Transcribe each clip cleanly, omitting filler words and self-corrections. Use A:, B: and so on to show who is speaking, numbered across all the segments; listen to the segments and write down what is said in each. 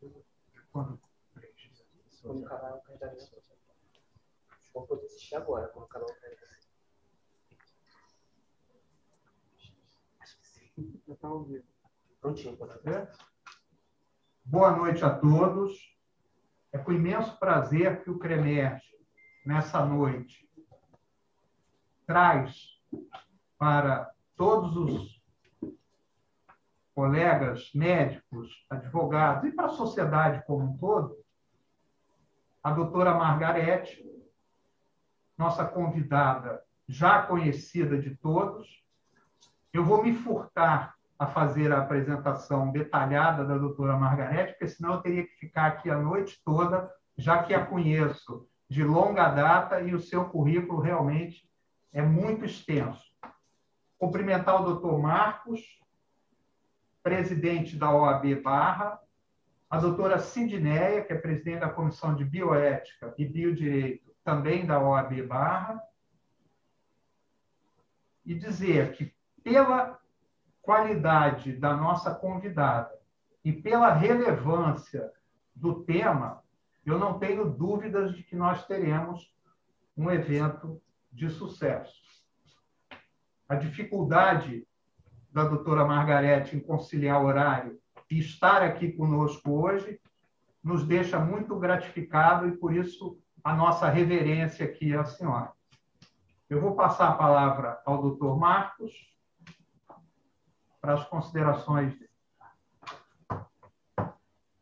A: Quando o canal cair, vou poder assistir agora, quando o canal cair. Acho que sim. Já está ao vivo. Prontinho, pode ver?
B: Boa noite a todos. É com imenso prazer que o CREMERGE, nessa noite, traz para todos os colegas médicos, advogados e para a sociedade como um todo, a doutora Margarete, nossa convidada já conhecida de todos. Eu vou me furtar a fazer a apresentação detalhada da doutora Margarete, porque senão eu teria que ficar aqui a noite toda, já que a conheço de longa data e o seu currículo realmente é muito extenso. Cumprimentar o doutor Marcos, presidente da OAB Barra, a doutora Sidneia, que é presidente da Comissão de Bioética e Biodireito, também da OAB Barra, e dizer que, pela qualidade da nossa convidada e pela relevância do tema, eu não tenho dúvidas de que nós teremos um evento de sucesso. A dificuldade da doutora Margarete em conciliar horário e estar aqui conosco hoje nos deixa muito gratificado e, por isso, a nossa reverência aqui à senhora. Eu vou passar a palavra ao doutor Marcos para as considerações dele.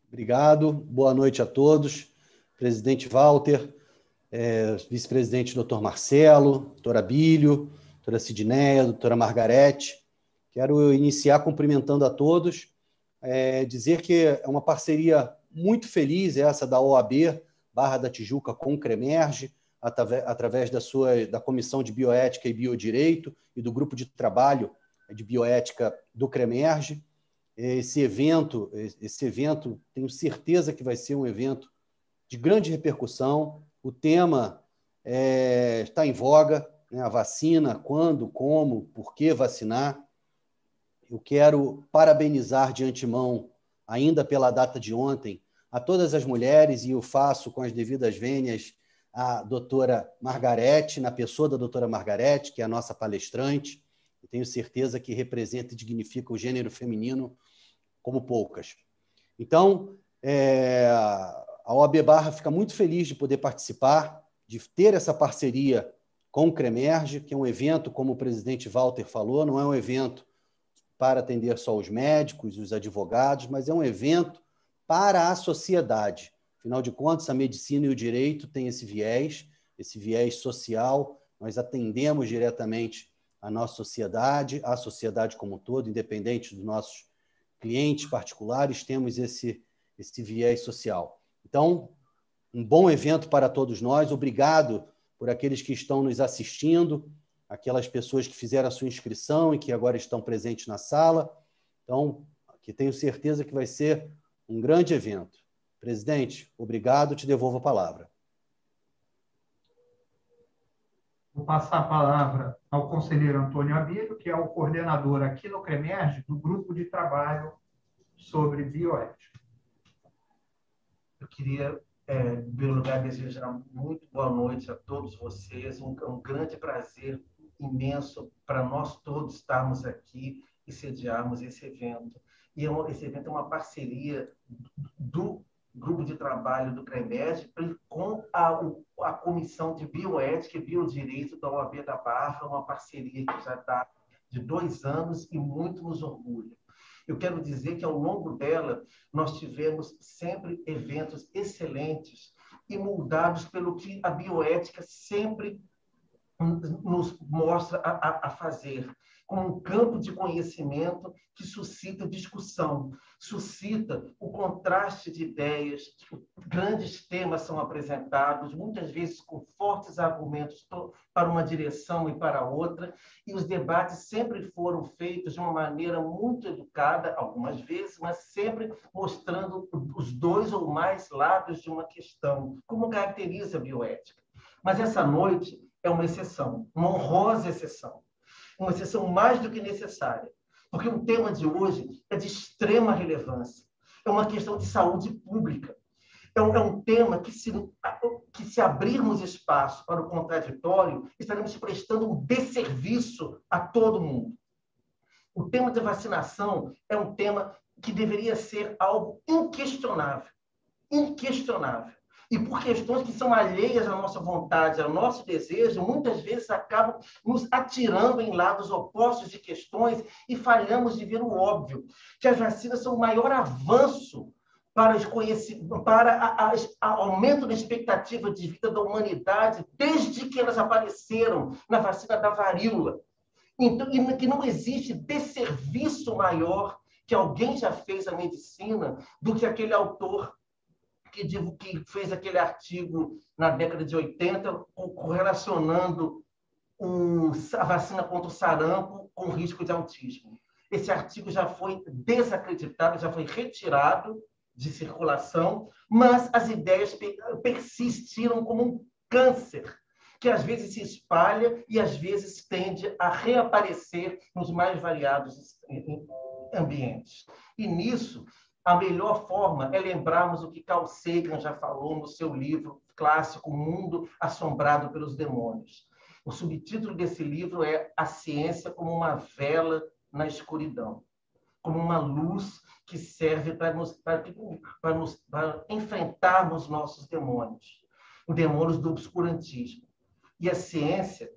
C: Obrigado. Boa noite a todos. Presidente Walter, vice-presidente doutor Marcelo, doutora Abílio, doutora Sidneia, doutora Margarete. Quero iniciar cumprimentando a todos, dizer que é uma parceria muito feliz essa da OAB Barra da Tijuca com o CREMERGE, através da Comissão de Bioética e Biodireito e do Grupo de Trabalho de Bioética do CREMERGE. Esse evento, tenho certeza que vai ser um evento de grande repercussão. O tema está em voga, né? A vacina, quando, como, por que vacinar. Eu quero parabenizar de antemão, ainda pela data de ontem, a todas as mulheres, e eu faço com as devidas vênias a doutora Margarete, na pessoa da doutora Margarete, que é a nossa palestrante. Eu tenho certeza que representa e dignifica o gênero feminino como poucas. Então, a OAB Barra fica muito feliz de poder participar, de ter essa parceria com o CREMERGE, que é um evento, como o presidente Walter falou, não é um evento para atender só os médicos, os advogados, mas é um evento para a sociedade. Afinal de contas, a medicina e o direito têm esse viés social. Nós atendemos diretamente a nossa sociedade, a sociedade como um todo, independente dos nossos clientes particulares, temos esse viés social. Então, um bom evento para todos nós. Obrigado por aqueles que estão nos assistindo, aquelas pessoas que fizeram a sua inscrição e que agora estão presentes na sala. Então, que tenho certeza que vai ser um grande evento. Presidente, obrigado, te devolvo a palavra.
B: Vou passar a palavra ao conselheiro Antônio Abílio, que é o coordenador aqui no CREMERGE do grupo de trabalho sobre bioética.
D: Eu queria, em primeiro lugar, desejar muito boa noite a todos vocês. Um grande prazer imenso para nós todos estarmos aqui e sediarmos esse evento. E esse evento é uma parceria do grupo de trabalho do CREMERGE com a Comissão de Bioética e Biodireito da OAB da Barra, uma parceria que já está de 2 anos e muito nos orgulha. Eu quero dizer que, ao longo dela, nós tivemos sempre eventos excelentes e moldados pelo que a bioética sempre nos mostra a fazer, como um campo de conhecimento que suscita discussão, suscita o contraste de ideias, grandes temas são apresentados, muitas vezes com fortes argumentos para uma direção e para outra, e os debates sempre foram feitos de uma maneira muito educada, algumas vezes, mas sempre mostrando os 2 ou mais lados de uma questão, como caracteriza a bioética. Mas essa noite é uma exceção, uma honrosa exceção. Uma exceção mais do que necessária, porque o tema de hoje é de extrema relevância. é uma questão de saúde pública. É um tema que, se abrirmos espaço para o contraditório, estaremos prestando um desserviço a todo mundo. O tema de vacinação é um tema que deveria ser algo inquestionável. Inquestionável. E por questões que são alheias à nossa vontade, ao nosso desejo, muitas vezes acabam nos atirando em lados opostos de questões e falhamos de ver o óbvio, que as vacinas são o maior avanço para aumento da expectativa de vida da humanidade desde que elas apareceram na vacina da varíola. Então, que não existe desserviço maior que alguém já fez à medicina do que aquele autor que fez aquele artigo na década de 80 correlacionando a vacina contra o sarampo com o risco de autismo. Esse artigo já foi desacreditado, já foi retirado de circulação, mas as ideias persistiram como um câncer, que às vezes se espalha e às vezes tende a reaparecer nos mais variados ambientes. E nisso, a melhor forma é lembrarmos o que Carl Sagan já falou no seu livro clássico, O Mundo Assombrado pelos Demônios. O subtítulo desse livro é A Ciência como uma Vela na Escuridão, como uma luz que serve para enfrentarmos nossos demônios, os demônios do obscurantismo. E a ciência,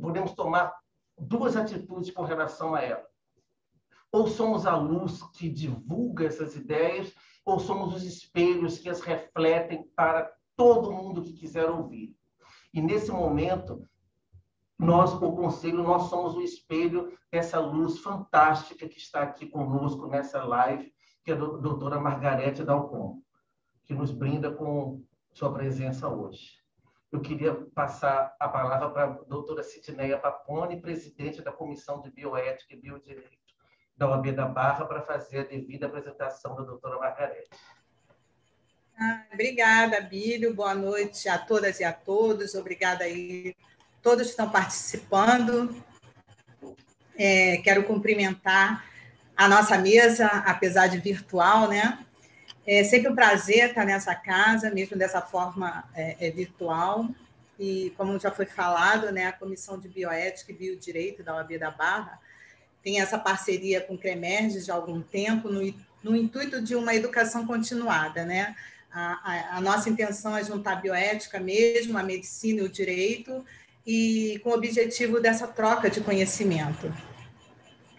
D: podemos tomar duas atitudes com relação a ela. Ou somos a luz que divulga essas ideias, ou somos os espelhos que as refletem para todo mundo que quiser ouvir. E, nesse momento, nós, o Conselho, nós somos o espelho dessa luz fantástica que está aqui conosco nessa live, que é a doutora Margarete Dalcon, que nos brinda com sua presença hoje. Eu queria passar a palavra para a doutora Sidneia Paponi, presidente da Comissão de Bioética e Biodireito da OAB da Barra, para fazer a devida apresentação da doutora Margarete.
E: Obrigada, Bílio. Boa noite a todas e a todos. Obrigada aí a todos que estão participando. Quero cumprimentar a nossa mesa, apesar de virtual, né? É sempre um prazer estar nessa casa, mesmo dessa forma virtual. E, como já foi falado, né, a Comissão de Bioética e Biodireito da OAB da Barra tem essa parceria com o CREMERGE já há algum tempo, no intuito de uma educação continuada, né? A nossa intenção é juntar a bioética mesmo, a medicina e o direito, e com o objetivo dessa troca de conhecimento.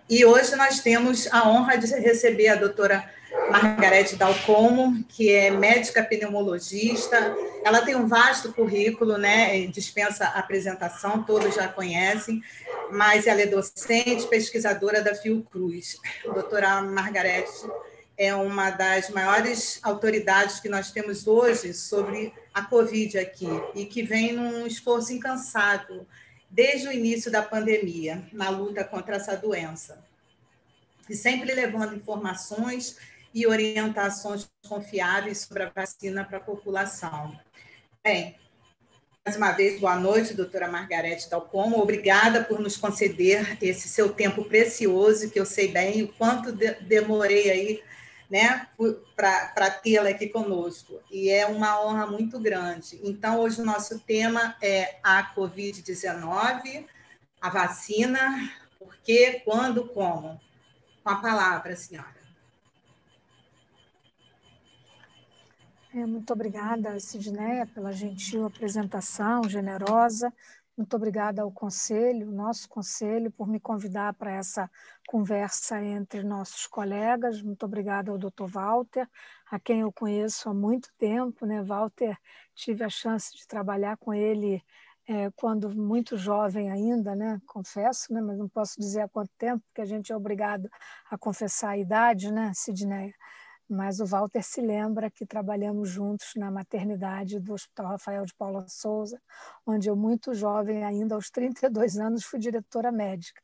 E: E hoje nós temos a honra de receber a doutora Margarete Dalcon, que é médica pneumologista. Ela tem um vasto currículo, né? Dispensa apresentação, todos já conhecem, mas ela é docente, pesquisadora da Fiocruz. A doutora Margarete é uma das maiores autoridades que nós temos hoje sobre a Covid aqui, e que vem num esforço incansável desde o início da pandemia, na luta contra essa doença. E sempre levando informações e orientações confiáveis sobre a vacina para a população. Bem, mais uma vez, boa noite, doutora Margarete Dalcon. Obrigada por nos conceder esse seu tempo precioso, que eu sei bem o quanto demorei aí, né, para tê-la aqui conosco. E é uma honra muito grande. Então, hoje o nosso tema é a Covid-19, a vacina, por quê, quando, como. Com a palavra, senhora.
F: Muito obrigada, Sidneia, pela gentil apresentação, generosa. Muito obrigada ao Conselho, nosso Conselho, por me convidar para essa conversa entre nossos colegas. Muito obrigada ao Dr. Walter, a quem eu conheço há muito tempo, né? Walter, tive a chance de trabalhar com ele quando muito jovem ainda, né? Confesso, né? Mas não posso dizer há quanto tempo, porque a gente é obrigado a confessar a idade, né, Sidneia? Mas o Walter se lembra que trabalhamos juntos na maternidade do Hospital Rafael de Paula Souza, onde eu, muito jovem ainda, aos 32 anos, fui diretora médica.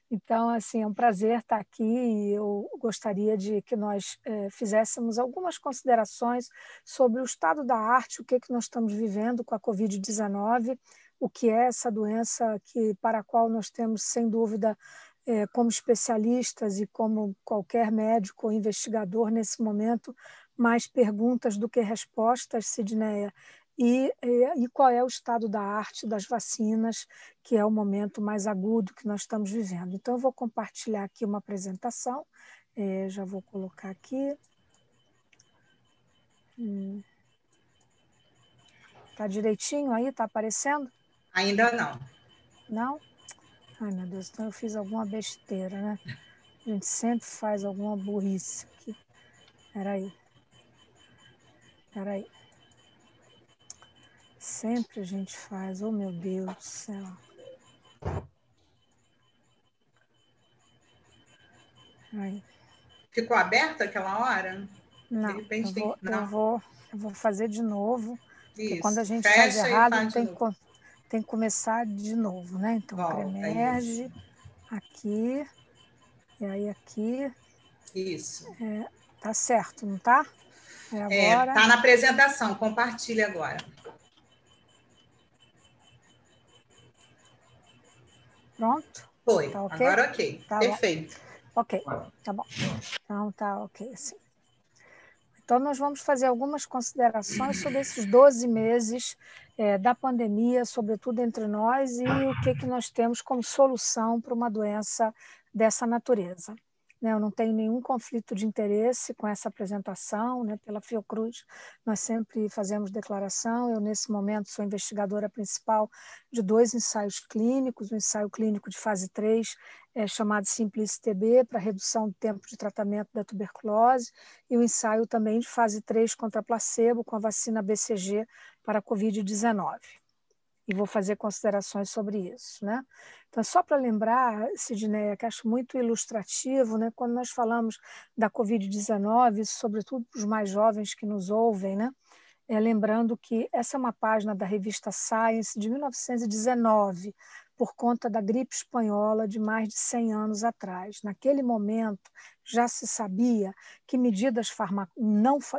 F: Então, assim, é um prazer estar aqui e eu gostaria de que nós fizéssemos algumas considerações sobre o estado da arte, o que nós estamos vivendo com a Covid-19, o que é essa doença para a qual nós temos, sem dúvida, como especialistas e como qualquer médico ou investigador nesse momento, mais perguntas do que respostas, Sidneia. E qual é o estado da arte das vacinas, que é o momento mais agudo que nós estamos vivendo. Então, eu vou compartilhar aqui uma apresentação, já vou colocar aqui. Está direitinho aí? Está aparecendo?
E: Ainda não.
F: Não? Ai, meu Deus, então eu fiz alguma besteira, né? A gente sempre faz alguma burrice aqui. Espera aí. Sempre a gente faz. Oh, meu Deus do céu. Aí.
E: Ficou aberto aquela hora?
F: Não,
E: de repente tem...
F: eu vou fazer de novo. Porque
E: Isso.
F: quando a gente
E: Fecha
F: faz errado,
E: tem
F: que começar de novo, né? Então, Cremerge, aqui, e aí aqui.
E: Isso.
F: Tá certo, não tá? Agora.
E: Tá na apresentação, compartilha agora.
F: Pronto?
E: Foi,
F: tá okay?
E: Agora ok,
F: tá
E: perfeito.
F: Bom. Ok, tá bom. Então tá ok, assim. Então nós vamos fazer algumas considerações sobre esses 12 meses da pandemia, sobretudo entre nós, e o que nós temos como solução para uma doença dessa natureza. Eu não tenho nenhum conflito de interesse com essa apresentação, né? Pela Fiocruz, nós sempre fazemos declaração. Eu, nesse momento, sou investigadora principal de 2 ensaios clínicos, um ensaio clínico de fase 3, chamado Simplice-TB, para redução do tempo de tratamento da tuberculose, e o ensaio também de fase 3 contra placebo, com a vacina BCG para a Covid-19. E vou fazer considerações sobre isso, né? Então, só para lembrar, Sidneia, que acho muito ilustrativo, né? Quando nós falamos da Covid-19, sobretudo para os mais jovens que nos ouvem, né? Lembrando que essa é uma página da revista Science de 1919, por conta da gripe espanhola de mais de 100 anos atrás. Naquele momento, já se sabia que medidas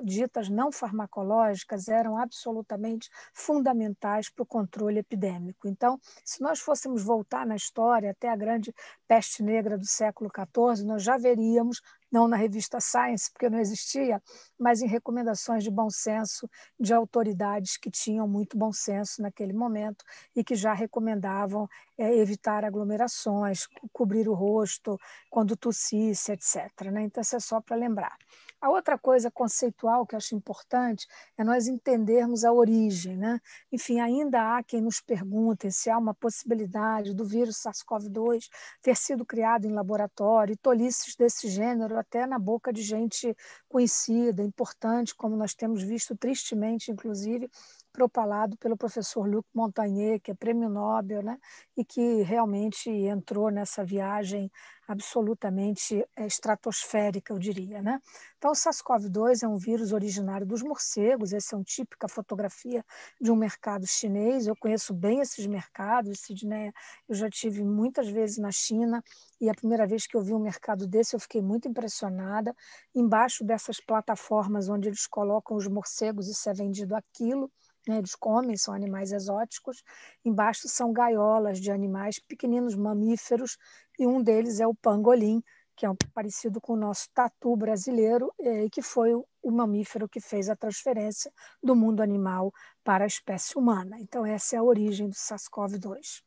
F: ditas não farmacológicas eram absolutamente fundamentais para o controle epidêmico. Então, se nós fôssemos voltar na história até a grande peste negra do século XIV, nós já veríamos, não na revista Science, porque não existia, mas em recomendações de bom senso de autoridades que tinham muito bom senso naquele momento e que já recomendavam evitar aglomerações, cobrir o rosto quando tossisse, etc. Né? Então, isso é só para lembrar. A outra coisa conceitual que eu acho importante é nós entendermos a origem, né? Enfim, ainda há quem nos pergunte se há uma possibilidade do vírus SARS-CoV-2 ter sido criado em laboratório, e tolices desse gênero até na boca de gente conhecida, importante, como nós temos visto tristemente, inclusive, propalado pelo professor Luc Montagnier, que é prêmio Nobel, né? E que realmente entrou nessa viagem absolutamente estratosférica, eu diria, né? Então, o SARS-CoV-2 é um vírus originário dos morcegos. Essa é uma típica fotografia de um mercado chinês. Eu conheço bem esses mercados, Sidneia. Eu já tive muitas vezes na China, e a primeira vez que eu vi um mercado desse, eu fiquei muito impressionada. Embaixo dessas plataformas onde eles colocam os morcegos, isso é vendido a quilo, né? Eles comem, são animais exóticos. Embaixo são gaiolas de animais pequeninos, mamíferos, e um deles é o pangolim, que é parecido com o nosso tatu brasileiro, e que foi o mamífero que fez a transferência do mundo animal para a espécie humana. Então, essa é a origem do SARS-CoV-2.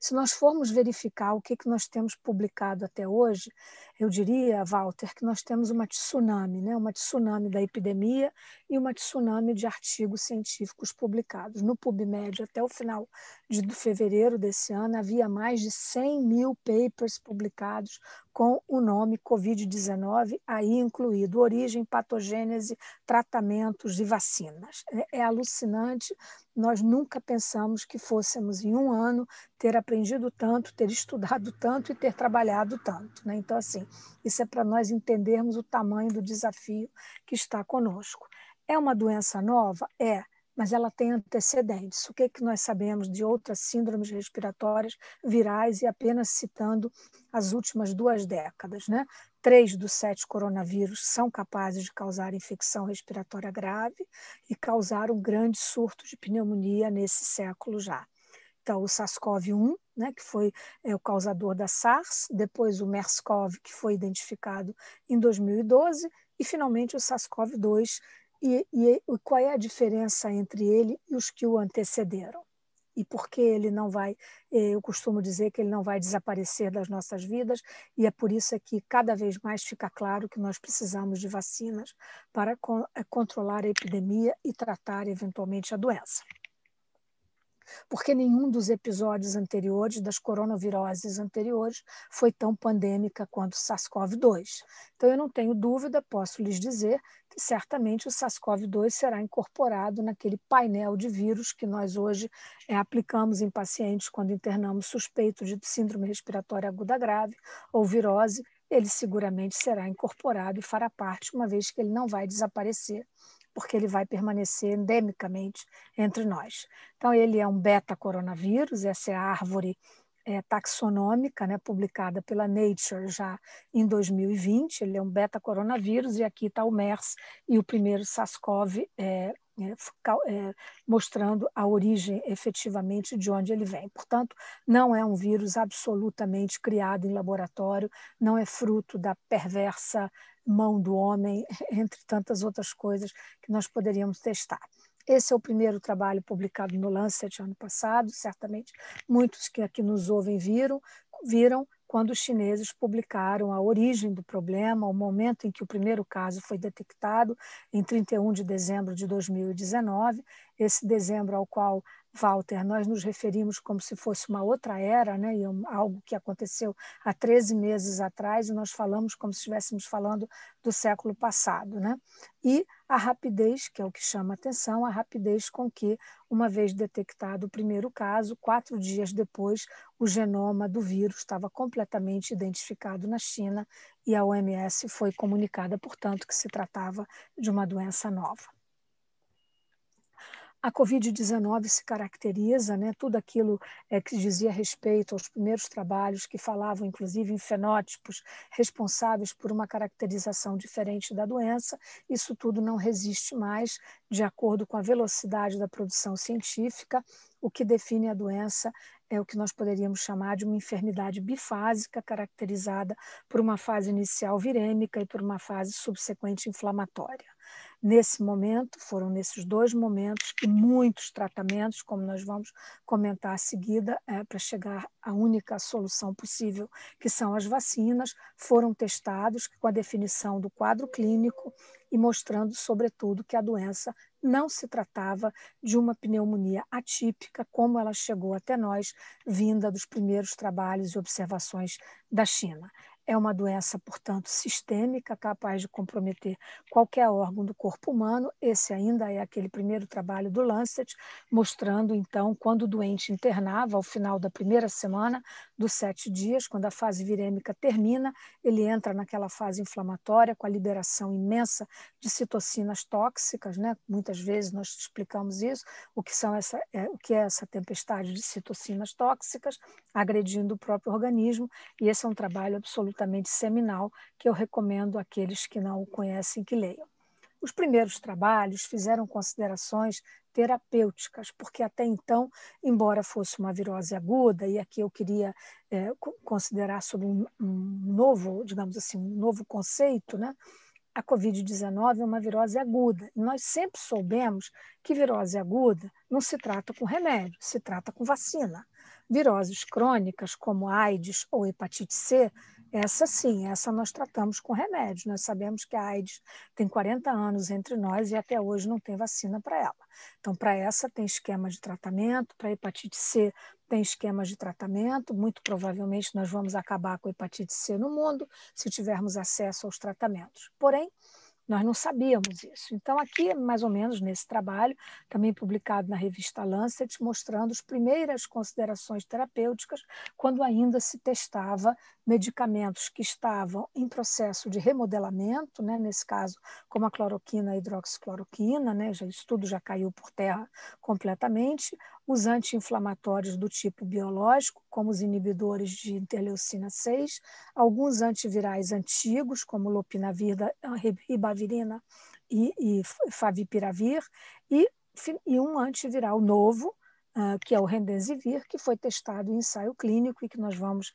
F: Se nós formos verificar o que nós temos publicado até hoje, eu diria, Walter, que nós temos uma tsunami, né? Uma tsunami da epidemia e uma tsunami de artigos científicos publicados. No PubMed, até o final de fevereiro desse ano, havia mais de 100 mil papers publicados com o nome Covid-19, aí incluído origem, patogênese, tratamentos e vacinas. É alucinante. Nós nunca pensamos que fôssemos, em um ano, ter aprendido tanto, ter estudado tanto e ter trabalhado tanto, né? Então, assim, isso é para nós entendermos o tamanho do desafio que está conosco. É uma doença nova? É, mas ela tem antecedentes. O que nós sabemos de outras síndromes respiratórias virais, e apenas citando as últimas 2 décadas, né? 3 dos 7 coronavírus são capazes de causar infecção respiratória grave e causaram grandes surtos de pneumonia nesse século já. detecta o SARS-CoV-1, né, que foi o causador da SARS, depois o MERS-CoV, que foi identificado em 2012, e finalmente o SARS-CoV-2. E qual é a diferença entre ele e os que o antecederam? E por que ele não vai, eu costumo dizer que ele não vai desaparecer das nossas vidas, e é por isso que cada vez mais fica claro que nós precisamos de vacinas para controlar a epidemia e tratar eventualmente a doença. Porque nenhum dos episódios anteriores, das coronaviroses anteriores, foi tão pandêmica quanto o SARS-CoV-2. Então, eu não tenho dúvida, posso lhes dizer, que certamente o SARS-CoV-2 será incorporado naquele painel de vírus que nós hoje aplicamos em pacientes quando internamos suspeitos de síndrome respiratória aguda grave ou virose. Ele seguramente será incorporado e fará parte, uma vez que ele não vai desaparecer, porque ele vai permanecer endemicamente entre nós. Então, ele é um beta-coronavírus, essa é a árvore taxonômica, né, publicada pela Nature já em 2020, ele é um beta-coronavírus, e aqui está o MERS e o primeiro SARS-CoV mostrando a origem efetivamente de onde ele vem. Portanto, não é um vírus absolutamente criado em laboratório, não é fruto da perversa mão do homem, entre tantas outras coisas que nós poderíamos testar. Esse é o primeiro trabalho publicado no Lancet ano passado, certamente muitos que aqui nos ouvem viram quando os chineses publicaram a origem do problema, o momento em que o primeiro caso foi detectado, em 31 de dezembro de 2019, esse dezembro ao qual, Walter, nós nos referimos como se fosse uma outra era, né? E algo que aconteceu há 13 meses atrás, e nós falamos como se estivéssemos falando do século passado, né? E a rapidez, que é o que chama a atenção, a rapidez com que, uma vez detectado o primeiro caso, 4 dias depois, o genoma do vírus estava completamente identificado na China, e a OMS foi comunicada, portanto, que se tratava de uma doença nova. A Covid-19 se caracteriza, né, tudo aquilo que dizia respeito aos primeiros trabalhos que falavam, inclusive, em fenótipos responsáveis por uma caracterização diferente da doença, isso tudo não resiste mais, de acordo com a velocidade da produção científica. O que define a doença é o que nós poderíamos chamar de uma enfermidade bifásica, caracterizada por uma fase inicial virêmica e por uma fase subsequente inflamatória. Nesse momento, foram nesses 2 momentos que muitos tratamentos, como nós vamos comentar a seguida, para chegar à única solução possível, que são as vacinas, foram testados com a definição do quadro clínico e mostrando, sobretudo, que a doença não se tratava de uma pneumonia atípica, como ela chegou até nós, vinda dos primeiros trabalhos e observações da China. É uma doença, portanto, sistêmica, capaz de comprometer qualquer órgão do corpo humano. Esse ainda é aquele primeiro trabalho do Lancet, mostrando, então, quando o doente internava, ao final da primeira semana dos 7 dias, quando a fase virêmica termina, ele entra naquela fase inflamatória, com a liberação imensa de citocinas tóxicas, né? Muitas vezes nós explicamos isso, o que é essa tempestade de citocinas tóxicas, agredindo o próprio organismo, e esse é um trabalho absolutamente seminal que eu recomendo àqueles que não o conhecem que leiam. Os primeiros trabalhos fizeram considerações terapêuticas, porque até então, embora fosse uma virose aguda, e aqui eu queria considerar sobre um novo, digamos assim, um novo conceito, né? A Covid-19 é uma virose aguda. E nós sempre soubemos que virose aguda não se trata com remédio, se trata com vacina. Viroses crônicas, como AIDS ou hepatite C, essa sim, essa nós tratamos com remédio. Nós sabemos que a AIDS tem 40 anos entre nós e até hoje não tem vacina para ela. Então, para essa tem esquema de tratamento, para a hepatite C tem esquemas de tratamento, muito provavelmente nós vamos acabar com a hepatite C no mundo se tivermos acesso aos tratamentos. Porém, nós não sabíamos isso. Então, aqui, mais ou menos nesse trabalho, também publicado na revista Lancet, mostrando as primeiras considerações terapêuticas, quando ainda se testava medicamentos que estavam em processo de remodelamento, né? Nesse caso, como a cloroquina e a hidroxicloroquina, né? Isso tudo já caiu por terra completamente. Os anti-inflamatórios do tipo biológico, como os inibidores de interleucina 6, alguns antivirais antigos, como lopinavir, ribavirina e favipiravir, e um antiviral novo, que é o Remdesivir, que foi testado em ensaio clínico e que nós vamos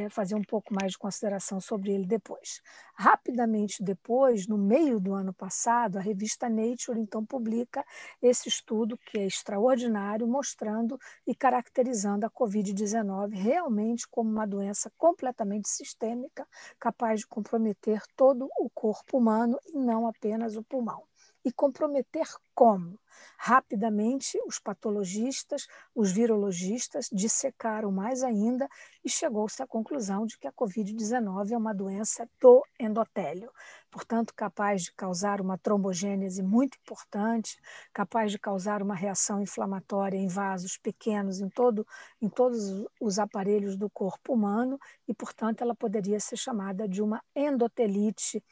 F: fazer um pouco mais de consideração sobre ele depois. Rapidamente depois, no meio do ano passado, a revista Nature, então, publica esse estudo que é extraordinário, mostrando e caracterizando a Covid-19 realmente como uma doença completamente sistêmica, capaz de comprometer todo o corpo humano e não apenas o pulmão. E comprometer como? Rapidamente, os patologistas, os virologistas dissecaram mais ainda e chegou-se à conclusão de que a Covid-19 é uma doença do endotélio, portanto, capaz de causar uma trombogênese muito importante, capaz de causar uma reação inflamatória em vasos pequenos em todos os aparelhos do corpo humano e, portanto, ela poderia ser chamada de uma endotelite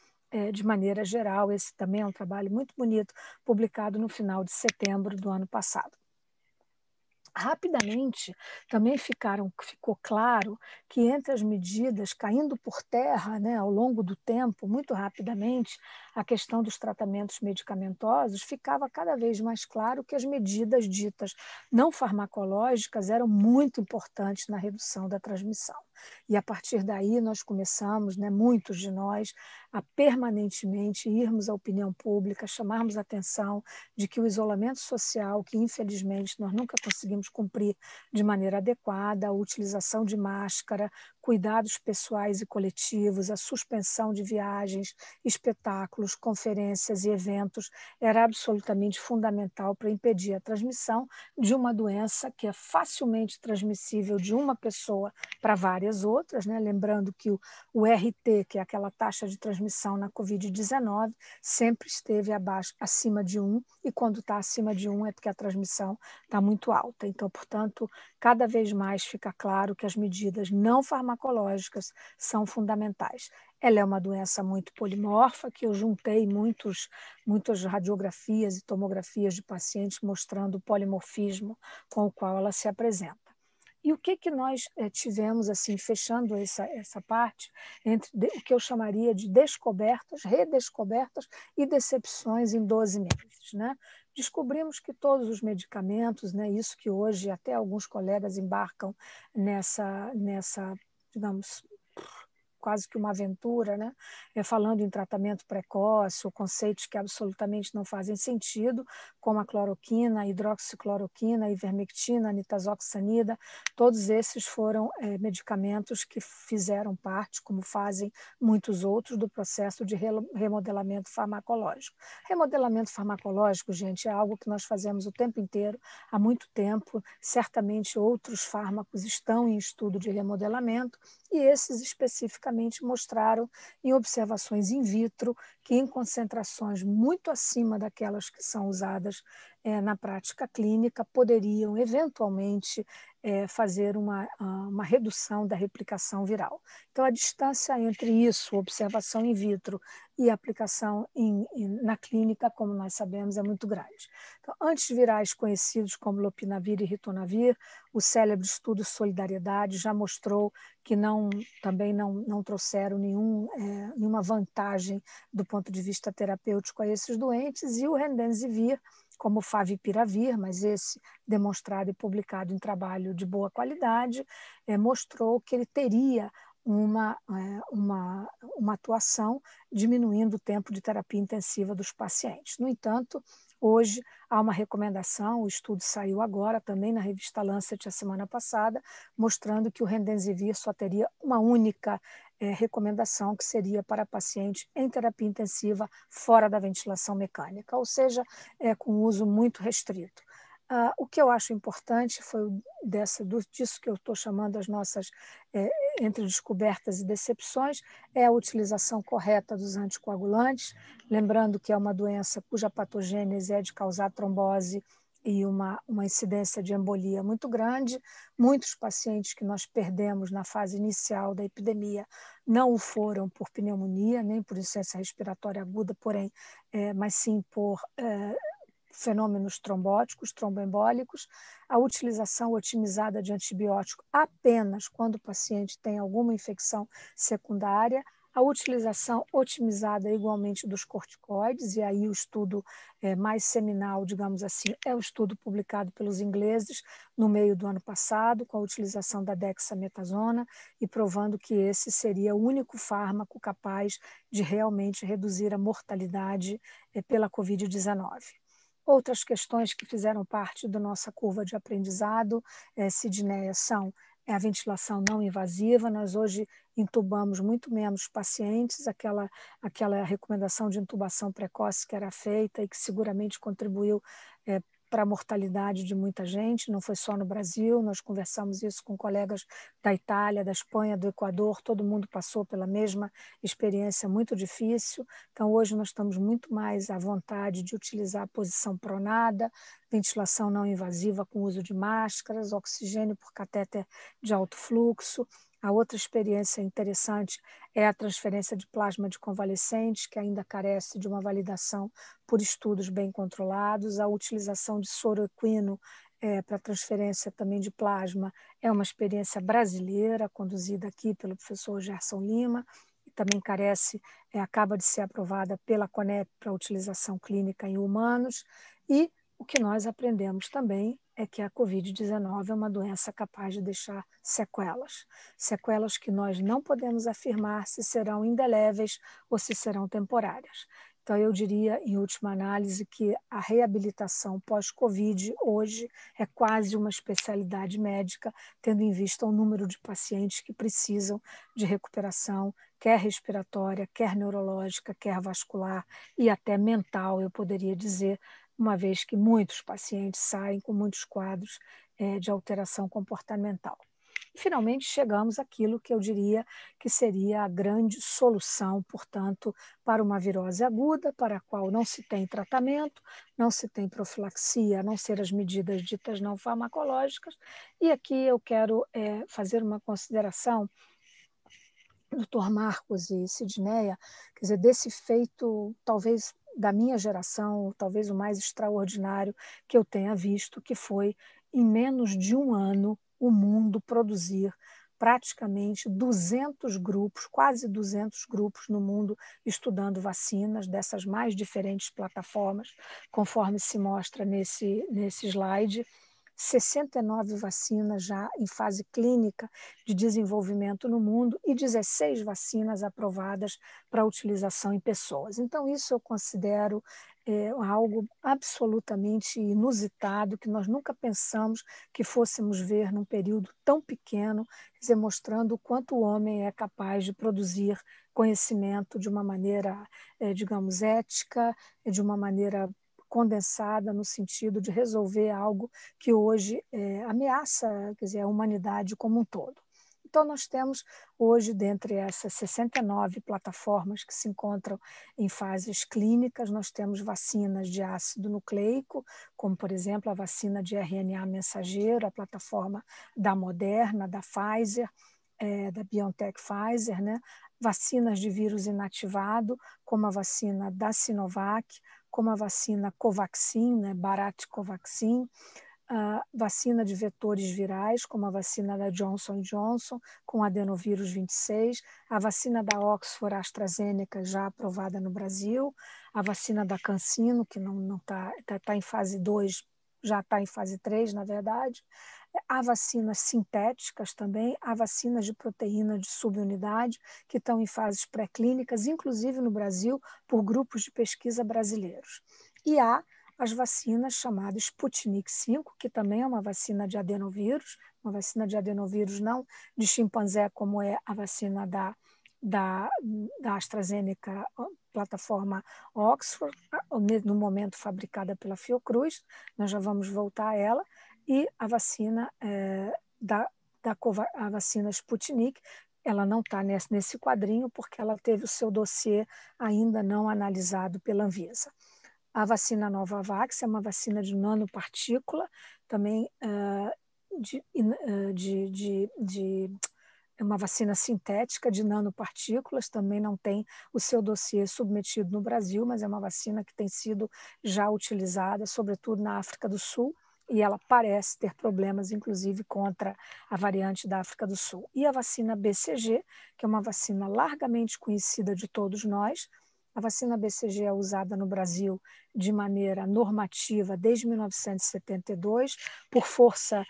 F: de maneira geral. Esse também é um trabalho muito bonito, publicado no final de setembro do ano passado. Rapidamente, também ficou claro que entre as medidas caindo por terra, né, ao longo do tempo, muito rapidamente, a questão dos tratamentos medicamentosos, ficava cada vez mais claro que as medidas ditas não farmacológicas eram muito importantes na redução da transmissão. E a partir daí nós começamos, né, muitos de nós, a permanentemente irmos à opinião pública, chamarmos a atenção de que o isolamento social, que infelizmente nós nunca conseguimos cumprir de maneira adequada, a utilização de máscara, cuidados pessoais e coletivos, a suspensão de viagens, espetáculos, conferências e eventos era absolutamente fundamental para impedir a transmissão de uma doença que é facilmente transmissível de uma pessoa para várias outras, né? Lembrando que o RT, que é aquela taxa de transmissão na Covid-19, sempre esteve acima de 1, e quando está acima de 1 é porque a transmissão está muito alta. Então, portanto, cada vez mais fica claro que as medidas não farmacológicas são fundamentais. Ela é uma doença muito polimorfa, que eu juntei muitas radiografias e tomografias de pacientes mostrando o polimorfismo com o qual ela se apresenta. E o que nós tivemos, assim, fechando essa parte, entre o que eu chamaria de descobertas, redescobertas e decepções em 12 meses, né? Descobrimos que todos os medicamentos, né, isso que hoje até alguns colegas embarcam nessa digamos, quase que uma aventura, né? Falando em tratamento precoce, ou conceitos que absolutamente não fazem sentido, como a cloroquina, a hidroxicloroquina, a ivermectina, a nitazoxanida, todos esses foram medicamentos que fizeram parte, como fazem muitos outros, do processo de remodelamento farmacológico. Remodelamento farmacológico, gente, é algo que nós fazemos o tempo inteiro, há muito tempo, certamente outros fármacos estão em estudo de remodelamento, e esses especificamente mostraram em observações in vitro que em concentrações muito acima daquelas que são usadas na prática clínica poderiam eventualmente fazer uma redução da replicação viral. Então, a distância entre isso, observação in vitro, e aplicação na clínica, como nós sabemos, é muito grande. Então, antivirais conhecidos como lopinavir e ritonavir, o célebre estudo Solidariedade já mostrou que também não trouxeram nenhuma vantagem do ponto de vista terapêutico a esses doentes, e o Remdesivir, como o favipiravir, mas esse demonstrado e publicado em trabalho de boa qualidade, mostrou que ele teria uma atuação diminuindo o tempo de terapia intensiva dos pacientes. No entanto, hoje há uma recomendação, o estudo saiu agora também na revista Lancet a semana passada, mostrando que o Remdesivir só teria uma única recomendação, que seria para pacientes em terapia intensiva fora da ventilação mecânica, ou seja, com uso muito restrito. O que eu acho importante foi disso que eu estou chamando as nossas entre descobertas e decepções, é a utilização correta dos anticoagulantes, lembrando que é uma doença cuja patogênese é de causar trombose e uma incidência de embolia muito grande. Muitos pacientes que nós perdemos na fase inicial da epidemia não o foram por pneumonia, nem por insuficiência respiratória aguda, mas sim por fenômenos trombóticos, tromboembólicos, a utilização otimizada de antibiótico apenas quando o paciente tem alguma infecção secundária, a utilização otimizada igualmente dos corticoides, e aí o estudo mais seminal, digamos assim, é o estudo publicado pelos ingleses no meio do ano passado, com a utilização da dexametasona, e provando que esse seria o único fármaco capaz de realmente reduzir a mortalidade pela Covid-19. Outras questões que fizeram parte da nossa curva de aprendizado, Sidneia, são a ventilação não invasiva. Nós hoje intubamos muito menos pacientes, aquela recomendação de intubação precoce que era feita e que seguramente contribuiu para a mortalidade de muita gente, não foi só no Brasil, nós conversamos isso com colegas da Itália, da Espanha, do Equador, todo mundo passou pela mesma experiência muito difícil. Então, hoje nós estamos muito mais à vontade de utilizar a posição pronada, ventilação não invasiva com uso de máscaras, oxigênio por catéter de alto fluxo. A outra experiência interessante é a transferência de plasma de convalescentes, que ainda carece de uma validação por estudos bem controlados. A utilização de soro equino para transferência também de plasma é uma experiência brasileira, conduzida aqui pelo professor Gerson Lima, e também acaba de ser aprovada pela CONEP para utilização clínica em humanos. E o que nós aprendemos também é que a Covid-19 é uma doença capaz de deixar sequelas. Sequelas que nós não podemos afirmar se serão indeléveis ou se serão temporárias. Então, eu diria, em última análise, que a reabilitação pós-Covid hoje é quase uma especialidade médica, tendo em vista o número de pacientes que precisam de recuperação, quer respiratória, quer neurológica, quer vascular e até mental, eu poderia dizer, uma vez que muitos pacientes saem com muitos quadros de alteração comportamental. E, finalmente, chegamos àquilo que eu diria que seria a grande solução, portanto, para uma virose aguda, para a qual não se tem tratamento, não se tem profilaxia, a não ser as medidas ditas não farmacológicas. E aqui eu quero fazer uma consideração, doutor Marcos e Sidneia, quer dizer, desse feito, talvez da minha geração, talvez o mais extraordinário que eu tenha visto, que foi, em menos de um ano, o mundo produzir praticamente 200 grupos, quase 200 grupos no mundo estudando vacinas dessas mais diferentes plataformas, conforme se mostra nesse slide. 69 vacinas já em fase clínica de desenvolvimento no mundo e 16 vacinas aprovadas para utilização em pessoas. Então, isso eu considero algo absolutamente inusitado, que nós nunca pensamos que fôssemos ver num período tão pequeno, quer dizer, mostrando o quanto o homem é capaz de produzir conhecimento de uma maneira, digamos, ética, de uma maneira condensada no sentido de resolver algo que hoje ameaça, quer dizer, a humanidade como um todo. Então, nós temos hoje, dentre essas 69 plataformas que se encontram em fases clínicas, nós temos vacinas de ácido nucleico, como, por exemplo, a vacina de RNA mensageiro, a plataforma da Moderna, da Pfizer, da BioNTech Pfizer, né? Vacinas de vírus inativado, como a vacina da Sinovac, como a vacina Covaxin, né? Bharat Covaxin, a vacina de vetores virais, como a vacina da Johnson & Johnson, com adenovírus 26, a vacina da Oxford AstraZeneca, já aprovada no Brasil, a vacina da CanSino, que não está em fase 2, já está em fase 3, na verdade, há vacinas sintéticas também, há vacinas de proteína de subunidade, que estão em fases pré-clínicas, inclusive no Brasil, por grupos de pesquisa brasileiros. E há as vacinas chamadas Sputnik V, que também é uma vacina de adenovírus, uma vacina de adenovírus não de chimpanzé, como é a vacina da AstraZeneca, plataforma Oxford, no momento fabricada pela Fiocruz, nós já vamos voltar a ela, e a vacina a vacina Sputnik, ela não está nesse quadrinho porque ela teve o seu dossiê ainda não analisado pela Anvisa. A vacina Novavax é uma vacina de nanopartícula, também é uma vacina sintética de nanopartículas, também não tem o seu dossiê submetido no Brasil, mas é uma vacina que tem sido já utilizada, sobretudo na África do Sul. e ela parece ter problemas, inclusive, contra a variante da África do Sul. E a vacina BCG, que é uma vacina largamente conhecida de todos nós. A vacina BCG é usada no Brasil de maneira normativa desde 1972, por força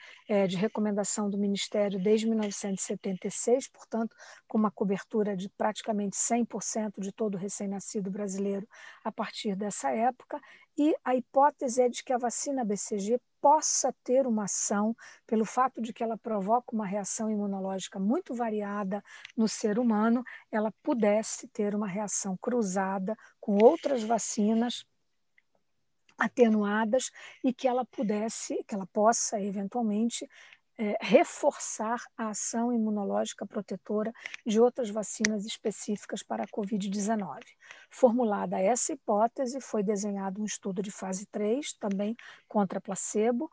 F: de recomendação do Ministério desde 1976, portanto, com uma cobertura de praticamente 100% de todo recém-nascido brasileiro a partir dessa época. E a hipótese é de que a vacina BCG possa ter uma ação, pelo fato de que ela provoca uma reação imunológica muito variada no ser humano, ela pudesse ter uma reação cruzada com outras vacinas atenuadas e que ela possa, eventualmente, reforçar a ação imunológica protetora de outras vacinas específicas para a Covid-19. Formulada essa hipótese, foi desenhado um estudo de fase 3, também contra placebo.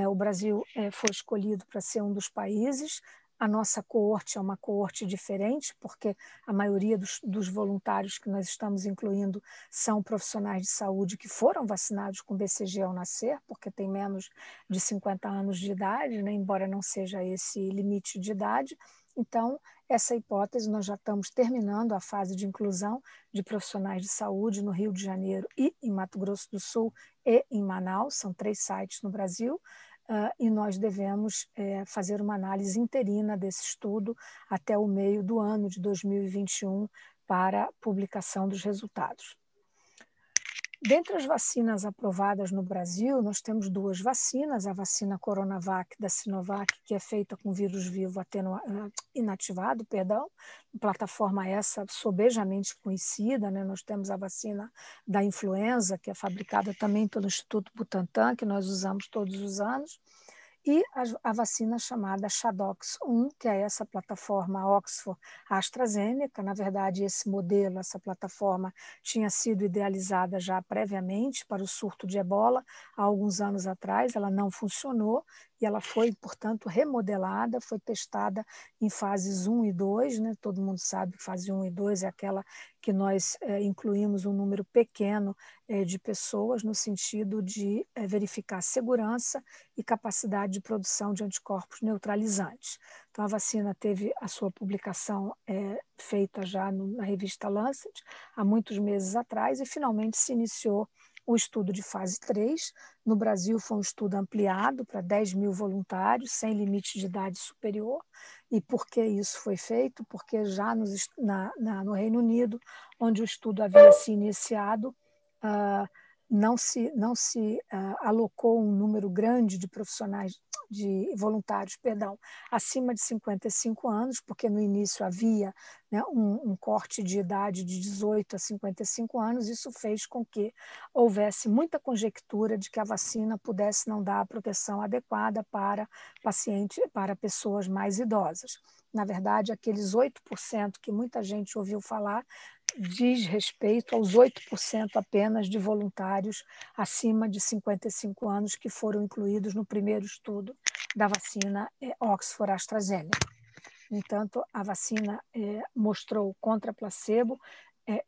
F: O Brasil foi escolhido para ser um dos países. A nossa coorte é uma coorte diferente, porque a maioria dos voluntários que nós estamos incluindo são profissionais de saúde que foram vacinados com BCG ao nascer, porque tem menos de 50 anos de idade, né, embora não seja esse limite de idade. Então, essa hipótese, nós já estamos terminando a fase de inclusão de profissionais de saúde no Rio de Janeiro e em Mato Grosso do Sul e em Manaus, são 3 sites no Brasil. E nós devemos fazer uma análise interina desse estudo até o meio do ano de 2021 para publicação dos resultados. Dentre as vacinas aprovadas no Brasil, nós temos 2 vacinas, a vacina Coronavac da Sinovac, que é feita com vírus vivo inativado, plataforma essa sobejamente conhecida, né? Nós temos a vacina da influenza, que é fabricada também pelo Instituto Butantan, que nós usamos todos os anos, e a vacina chamada ChAdOx1, que é essa plataforma Oxford AstraZeneca. Na verdade, esse modelo, essa plataforma, tinha sido idealizada já previamente para o surto de ebola há alguns anos atrás, ela não funcionou e ela foi, portanto, remodelada, foi testada em fases 1 e 2, né? Todo mundo sabe que fase 1 e 2 é aquela que nós incluímos um número pequeno de pessoas no sentido de verificar segurança e capacidade de produção de anticorpos neutralizantes. Então, a vacina teve a sua publicação feita já na revista Lancet, há muitos meses atrás, e finalmente se iniciou o estudo de fase 3. No Brasil foi um estudo ampliado para 10 mil voluntários, sem limite de idade superior. E por que isso foi feito? Porque já no Reino Unido, onde o estudo havia se iniciado, não se alocou um número grande de profissionais, de voluntários, acima de 55 anos, porque no início havia, né, um corte de idade de 18 a 55 anos. Isso fez com que houvesse muita conjectura de que a vacina pudesse não dar a proteção adequada para pessoas mais idosas. Na verdade, aqueles 8% que muita gente ouviu falar diz respeito aos 8% apenas de voluntários acima de 55 anos que foram incluídos no primeiro estudo da vacina Oxford AstraZeneca. No entanto, a vacina mostrou contra placebo.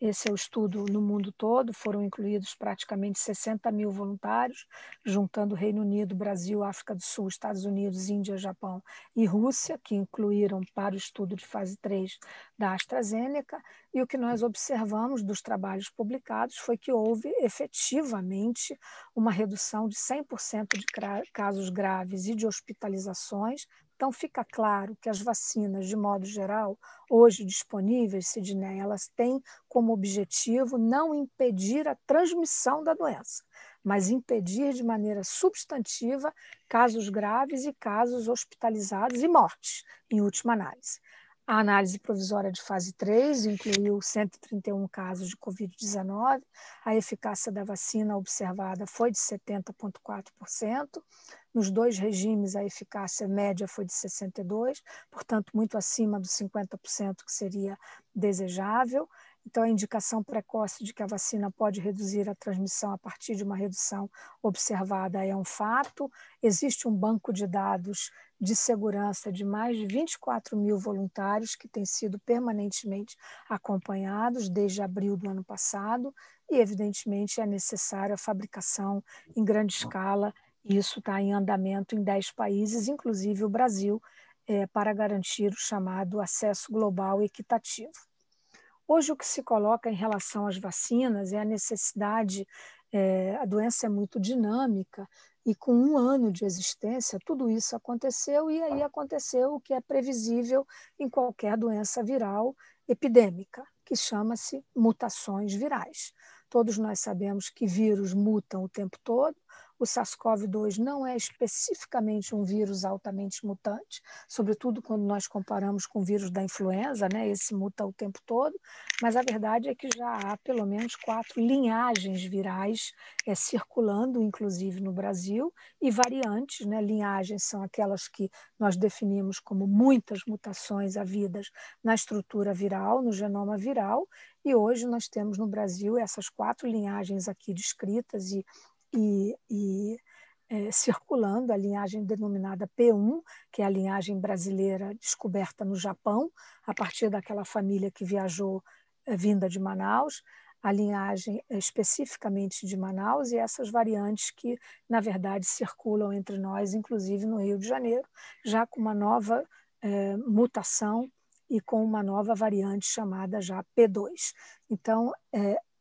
F: Esse é o estudo no mundo todo, foram incluídos praticamente 60 mil voluntários, juntando Reino Unido, Brasil, África do Sul, Estados Unidos, Índia, Japão e Rússia, que incluíram para o estudo de fase 3 da AstraZeneca. E o que nós observamos dos trabalhos publicados foi que houve efetivamente uma redução de 100% de casos graves e de hospitalizações. Então, fica claro que as vacinas, de modo geral, hoje disponíveis, Sidney, elas têm como objetivo não impedir a transmissão da doença, mas impedir de maneira substantiva casos graves e casos hospitalizados e mortes, em última análise. A análise provisória de fase 3 incluiu 131 casos de Covid-19, a eficácia da vacina observada foi de 70,4%, nos 2 regimes a eficácia média foi de 62%, portanto muito acima dos 50% que seria desejável. Então, a indicação precoce de que a vacina pode reduzir a transmissão a partir de uma redução observada é um fato. Existe um banco de dados de segurança de mais de 24 mil voluntários que têm sido permanentemente acompanhados desde abril do ano passado e, evidentemente, é necessária a fabricação em grande escala Isso está em andamento em 10 países, inclusive o Brasil, para garantir o chamado acesso global equitativo. Hoje, o que se coloca em relação às vacinas é a necessidade, a doença é muito dinâmica, e com 1 ano de existência, tudo isso aconteceu, e aí aconteceu o que é previsível em qualquer doença viral epidêmica, que chama-se mutações virais. Todos nós sabemos que vírus mutam o tempo todo. O SARS-CoV-2 não é especificamente um vírus altamente mutante, sobretudo quando nós comparamos com o vírus da influenza, né? Esse muta o tempo todo, mas a verdade é que já há pelo menos 4 linhagens virais circulando, inclusive no Brasil, e variantes, né? Linhagens são aquelas que nós definimos como muitas mutações havidas na estrutura viral, no genoma viral, e hoje nós temos no Brasil essas 4 linhagens aqui descritas circulando, a linhagem denominada P1, que é a linhagem brasileira descoberta no Japão, a partir daquela família que viajou vinda de Manaus, a linhagem especificamente de Manaus, e essas variantes que, na verdade, circulam entre nós, inclusive no Rio de Janeiro, já com uma nova mutação e com uma nova variante chamada já P2. Então,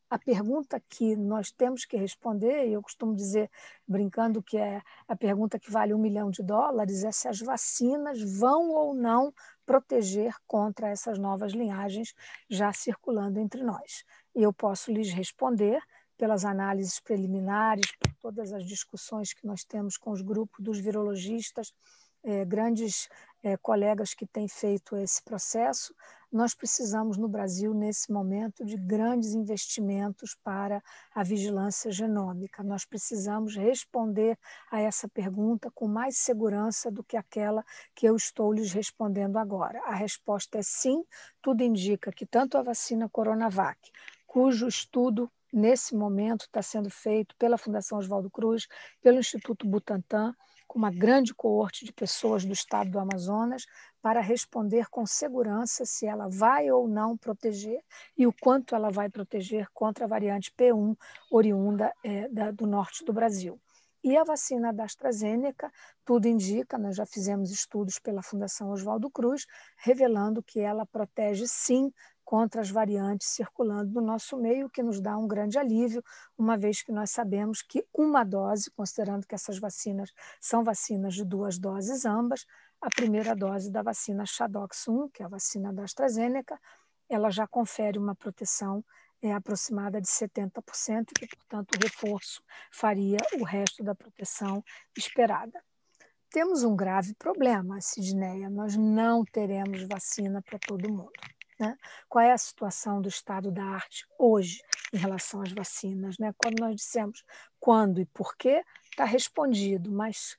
F: a pergunta que nós temos que responder, e eu costumo dizer, brincando, que é a pergunta que vale $1 milhão, é se as vacinas vão ou não proteger contra essas novas linhagens já circulando entre nós. E eu posso lhes responder pelas análises preliminares, por todas as discussões que nós temos com os grupos dos virologistas, grandes colegas que têm feito esse processo. Nós precisamos, no Brasil, nesse momento, de grandes investimentos para a vigilância genômica. Nós precisamos responder a essa pergunta com mais segurança do que aquela que eu estou lhes respondendo agora. A resposta é sim, tudo indica que tanto a vacina Coronavac, cujo estudo nesse momento está sendo feito pela Fundação Oswaldo Cruz, pelo Instituto Butantan, com uma grande coorte de pessoas do estado do Amazonas, para responder com segurança se ela vai ou não proteger e o quanto ela vai proteger contra a variante P1, oriunda do norte do Brasil. E a vacina da AstraZeneca, tudo indica, nós já fizemos estudos pela Fundação Oswaldo Cruz, revelando que ela protege sim contra as variantes circulando no nosso meio, que nos dá um grande alívio, uma vez que nós sabemos que uma dose, considerando que essas vacinas são vacinas de 2 doses ambas, a primeira dose da vacina Shadox-1, que é a vacina da AstraZeneca, ela já confere uma proteção aproximada de 70%, e que, portanto, o reforço faria o resto da proteção esperada. Temos um grave problema, Sidneia, nós não teremos vacina para todo mundo. Né? Qual é a situação do estado da arte hoje em relação às vacinas? Né? Quando nós dissemos quando e por quê, está respondido, mas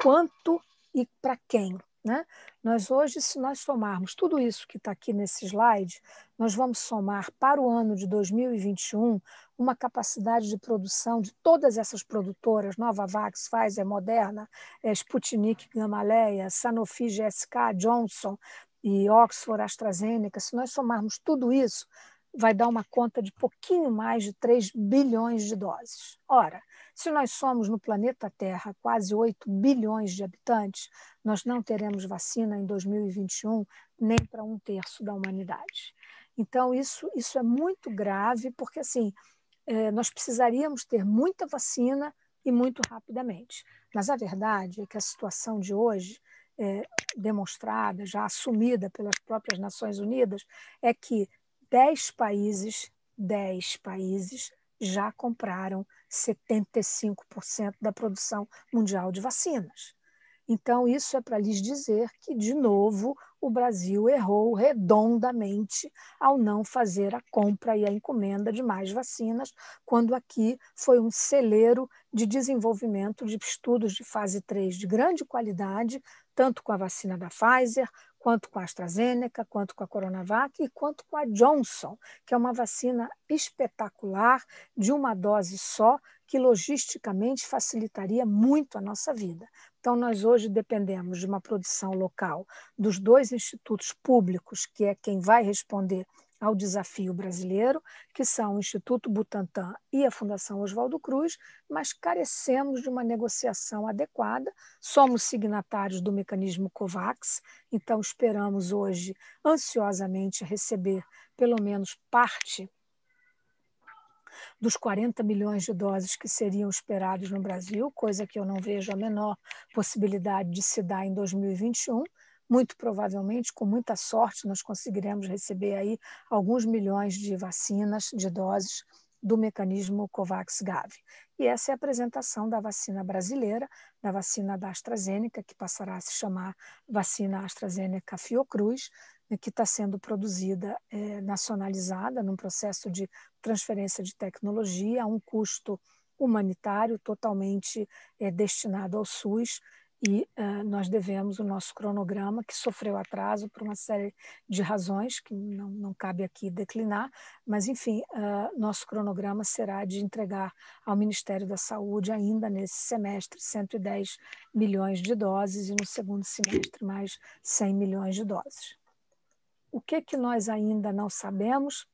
F: quanto e para quem? Né? Nós hoje, se nós somarmos tudo isso que está aqui nesse slide, nós vamos somar para o ano de 2021 uma capacidade de produção de todas essas produtoras, Novavax, Pfizer, Moderna, Sputnik, Gamaleya, Sanofi, GSK, Johnson e Oxford, AstraZeneca. Se nós somarmos tudo isso, vai dar uma conta de pouquinho mais de 3 bilhões de doses. Ora, se nós somos no planeta Terra quase 8 bilhões de habitantes, nós não teremos vacina em 2021 nem para 1/3 da humanidade. Então, isso é muito grave, porque assim, nós precisaríamos ter muita vacina e muito rapidamente. Mas a verdade é que a situação de hoje, demonstrada, já assumida pelas próprias Nações Unidas, é que 10 países já compraram 75% da produção mundial de vacinas. Então, isso é para lhes dizer que, de novo, o Brasil errou redondamente ao não fazer a compra e a encomenda de mais vacinas, quando aqui foi um celeiro de desenvolvimento de estudos de fase 3 de grande qualidade, tanto com a vacina da Pfizer, quanto com a AstraZeneca, quanto com a Coronavac e quanto com a Johnson, que é uma vacina espetacular, de uma dose só, que logisticamente facilitaria muito a nossa vida. Então, nós hoje dependemos de uma produção local dos 2 institutos públicos, que é quem vai responder ao desafio brasileiro, que são o Instituto Butantan e a Fundação Oswaldo Cruz, mas carecemos de uma negociação adequada. Somos signatários do mecanismo COVAX, então esperamos hoje ansiosamente receber pelo menos parte dos 40 milhões de doses que seriam esperados no Brasil, coisa que eu não vejo a menor possibilidade de se dar em 2021. Muito provavelmente, com muita sorte, nós conseguiremos receber aí alguns milhões de vacinas, de doses do mecanismo COVAX-Gavi. E essa é a apresentação da vacina brasileira, da vacina da AstraZeneca, que passará a se chamar vacina AstraZeneca Fiocruz, que está sendo produzida, nacionalizada, num processo de transferência de tecnologia a um custo humanitário totalmente destinado ao SUS, e nós devemos o nosso cronograma, que sofreu atraso por uma série de razões que não cabe aqui declinar, mas, enfim, nosso cronograma será de entregar ao Ministério da Saúde, ainda nesse semestre, 110 milhões de doses e, no segundo semestre, mais 100 milhões de doses. O que nós ainda não sabemos?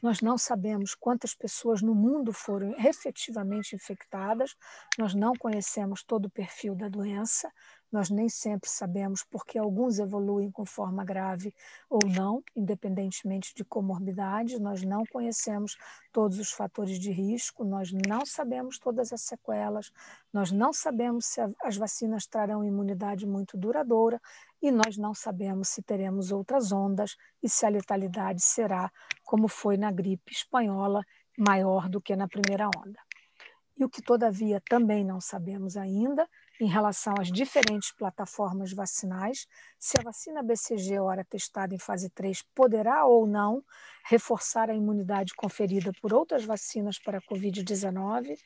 F: Nós não sabemos quantas pessoas no mundo foram efetivamente infectadas, nós não conhecemos todo o perfil da doença, nós nem sempre sabemos porque alguns evoluem com forma grave ou não, independentemente de comorbidades, nós não conhecemos todos os fatores de risco, nós não sabemos todas as sequelas, nós não sabemos se as vacinas trarão imunidade muito duradoura e nós não sabemos se teremos outras ondas e se a letalidade será, como foi na gripe espanhola, maior do que na primeira onda. E o que, todavia, também não sabemos ainda, em relação às diferentes plataformas vacinais, se a vacina BCG, ora testada em fase 3, poderá ou não reforçar a imunidade conferida por outras vacinas para a Covid-19,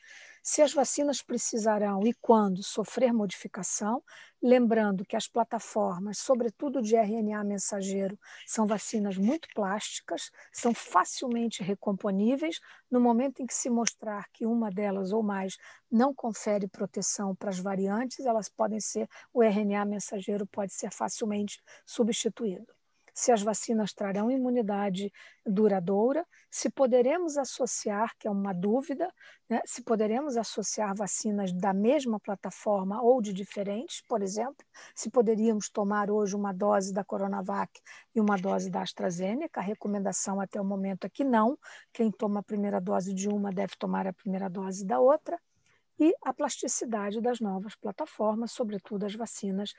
F: se as vacinas precisarão e quando sofrer modificação, lembrando que as plataformas, sobretudo de RNA mensageiro, são vacinas muito plásticas, são facilmente recomponíveis. No momento em que se mostrar que uma delas ou mais não confere proteção para as variantes, elas podem ser, o RNA mensageiro pode ser facilmente substituído. Se as vacinas trarão imunidade duradoura, se poderemos associar, que é uma dúvida, né, se poderemos associar vacinas da mesma plataforma ou de diferentes, por exemplo, se poderíamos tomar hoje uma dose da Coronavac e uma dose da AstraZeneca, a recomendação até o momento é que não, quem toma a primeira dose de uma deve tomar a primeira dose da outra, e a plasticidade das novas plataformas, sobretudo as vacinas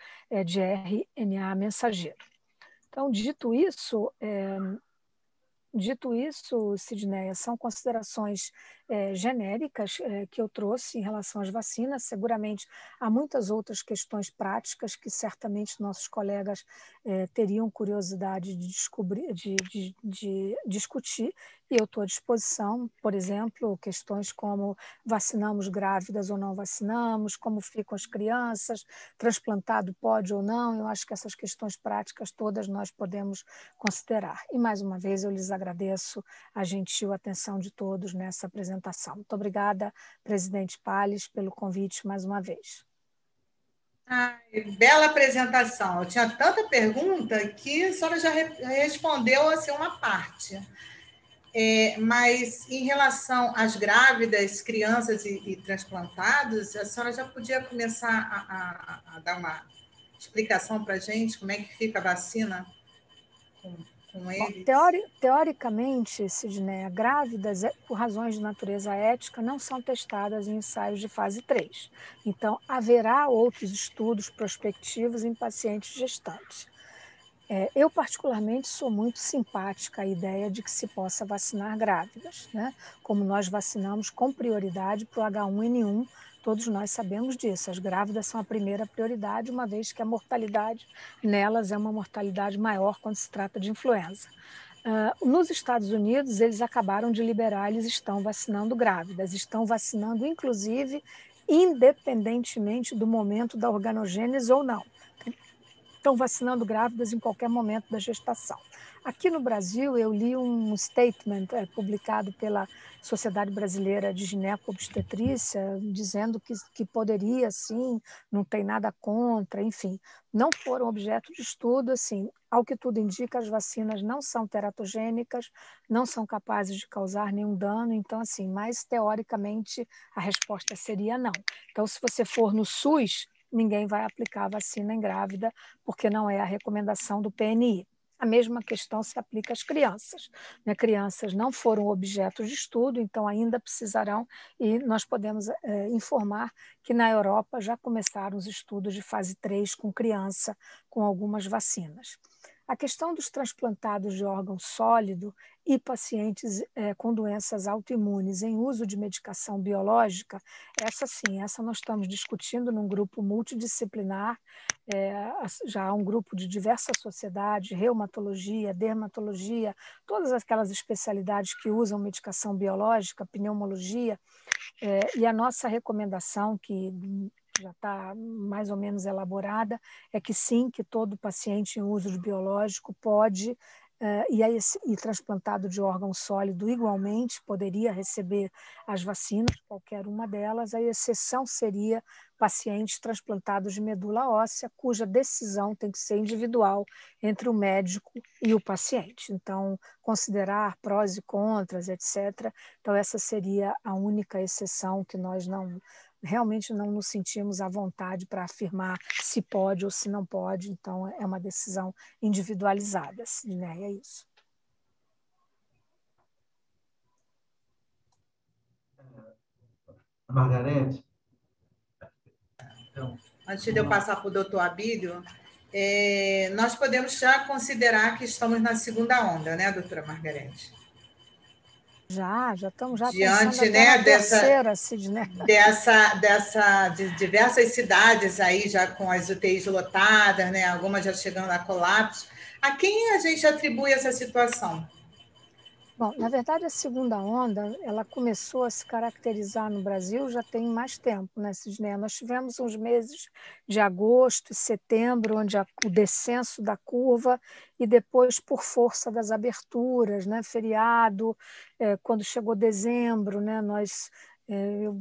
F: de RNA mensageiro. Então, dito isso, Sidneia, são considerações genéricas que eu trouxe em relação às vacinas. Seguramente há muitas outras questões práticas que certamente nossos colegas teriam curiosidade de descobrir, de discutir, e eu estou à disposição, por exemplo, questões como vacinamos grávidas ou não vacinamos, como ficam as crianças, transplantado pode ou não, eu acho que essas questões práticas todas nós podemos considerar. E, mais uma vez, eu lhes agradeço a gentil atenção de todos nessa apresentação. Muito obrigada, presidente Palles, pelo convite mais uma vez.
E: Ai, bela apresentação. Eu tinha tanta pergunta que a senhora já respondeu assim, uma parte. Mas, em relação às grávidas, crianças e transplantados, a senhora já podia começar a dar uma explicação para a gente como é que fica a vacina com eles?
F: Bom, teoricamente, Sidneia, grávidas, por razões de natureza ética, não são testadas em ensaios de fase 3. Então, haverá outros estudos prospectivos em pacientes gestantes. Eu, particularmente, sou muito simpática à ideia de que se possa vacinar grávidas, né? Como nós vacinamos com prioridade para o H1N1, todos nós sabemos disso. As grávidas são a primeira prioridade, uma vez que a mortalidade nelas é uma mortalidade maior quando se trata de influenza. Nos Estados Unidos, eles acabaram de liberar, eles estão vacinando grávidas, estão vacinando, inclusive, independentemente do momento da organogênese ou não. Estão vacinando grávidas em qualquer momento da gestação. Aqui no Brasil, eu li um statement publicado pela Sociedade Brasileira de Gineco-Obstetrícia, dizendo que poderia, sim, não tem nada contra, enfim. Não foram objeto de estudo, assim. Ao que tudo indica, as vacinas não são teratogênicas, não são capazes de causar nenhum dano, então, assim, mas teoricamente a resposta seria não. Então, se você for no SUS, ninguém vai aplicar a vacina em grávida, porque não é a recomendação do PNI. A mesma questão se aplica às crianças. Né? Crianças não foram objeto de estudo, então ainda precisarão, e nós podemos informar que na Europa já começaram os estudos de fase 3 com criança, com algumas vacinas. A questão dos transplantados de órgão sólido e pacientes com doenças autoimunes em uso de medicação biológica, essa sim, essa nós estamos discutindo num grupo multidisciplinar, já há um grupo de diversas sociedades, reumatologia, dermatologia, todas aquelas especialidades que usam medicação biológica, pneumologia, e a nossa recomendação, que já está mais ou menos elaborada, é que sim, que todo paciente em uso de biológico pode, e transplantado de órgão sólido igualmente, poderia receber as vacinas, qualquer uma delas. A exceção seria pacientes transplantados de medula óssea, cuja decisão tem que ser individual entre o médico e o paciente. Então, considerar prós e contras, etc. Então, essa seria a única exceção que nós realmente não nos sentimos à vontade para afirmar se pode ou se não pode. Então, é uma decisão individualizada, né? É isso.
D: Margarete?
E: Então, antes de eu passar para o doutor Abílio, nós podemos já considerar que estamos na segunda onda, né, doutora Margarete?
F: Já estamos já
E: diante,
F: pensando
E: né,
F: na terceira, Sidney.
E: De diversas cidades aí já com as UTIs lotadas, né, algumas já chegando a colapso. A quem a gente atribui essa situação?
F: Bom, na verdade, a segunda onda, ela começou a se caracterizar no Brasil já tem mais tempo, né, Sidney? Nós tivemos uns meses de agosto e setembro, onde o descenso da curva, e depois, por força das aberturas, né, feriado, quando chegou dezembro, né,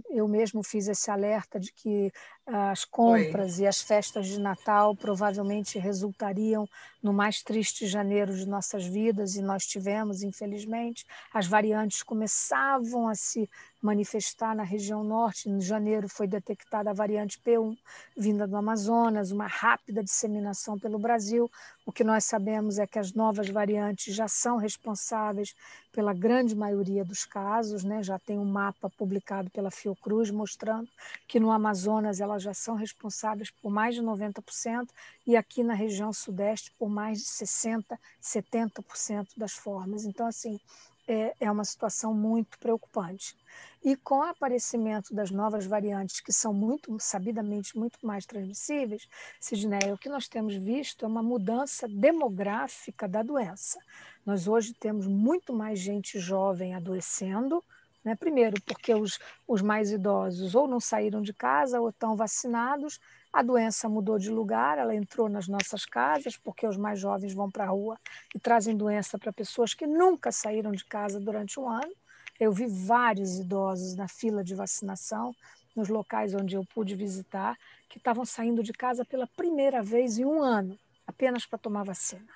F: eu mesmo fiz esse alerta de que as compras e as festas de Natal provavelmente resultariam no mais triste janeiro de nossas vidas, e nós tivemos, infelizmente. As variantes começavam a se manifestar na região norte. Em janeiro foi detectada a variante P1, vinda do Amazonas, uma rápida disseminação pelo Brasil. O que nós sabemos é que as novas variantes já são responsáveis pela grande maioria dos casos, né? Já tem um mapa publicado pela Fiocruz mostrando que no Amazonas elas já são responsáveis por mais de 90%, e aqui na região sudeste por mais de 60%, 70% das formas. Então, assim, é uma situação muito preocupante. E com o aparecimento das novas variantes, que são sabidamente muito mais transmissíveis, Sidney, o que nós temos visto é uma mudança demográfica da doença. Nós hoje temos muito mais gente jovem adoecendo, né? Primeiro, porque os mais idosos ou não saíram de casa ou estão vacinados, a doença mudou de lugar, ela entrou nas nossas casas, porque os mais jovens vão para a rua e trazem doença para pessoas que nunca saíram de casa durante um ano. Eu vi vários idosos na fila de vacinação, nos locais onde eu pude visitar, que estavam saindo de casa pela primeira vez em um ano, apenas para tomar vacina,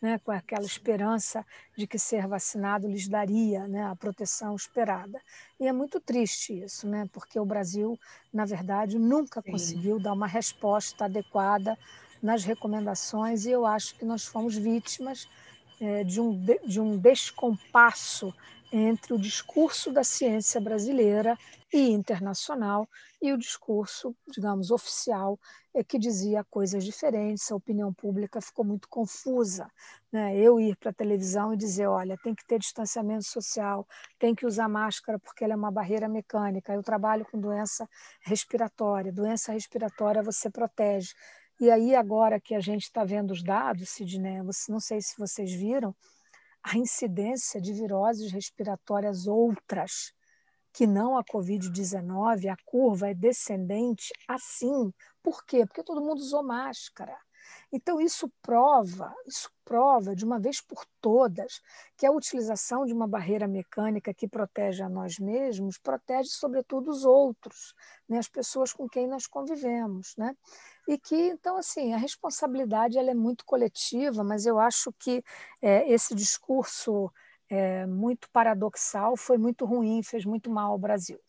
F: né? Com aquela esperança de que ser vacinado lhes daria, né, a proteção esperada. E é muito triste isso, né? Porque o Brasil, na verdade, nunca conseguiu dar uma resposta adequada nas recomendações, e eu acho que nós fomos vítimas de um descompasso entre o discurso da ciência brasileira e internacional e o discurso, digamos, oficial, que dizia coisas diferentes. A opinião pública ficou muito confusa, né? Eu ir para a televisão e dizer, olha, tem que ter distanciamento social, tem que usar máscara porque ela é uma barreira mecânica. Eu trabalho com doença respiratória você protege. E aí, agora que a gente está vendo os dados, Sidney, não sei se vocês viram, a incidência de viroses respiratórias outras, que não a Covid-19, a curva é descendente assim. Por quê? Porque todo mundo usou máscara. Então, isso prova de uma vez por todas que a utilização de uma barreira mecânica que protege a nós mesmos protege, sobretudo, os outros, né? As pessoas com quem nós convivemos, né? e que, então, assim, a responsabilidade ela é muito coletiva, mas eu acho que esse discurso muito paradoxal foi muito ruim, fez muito mal ao Brasil.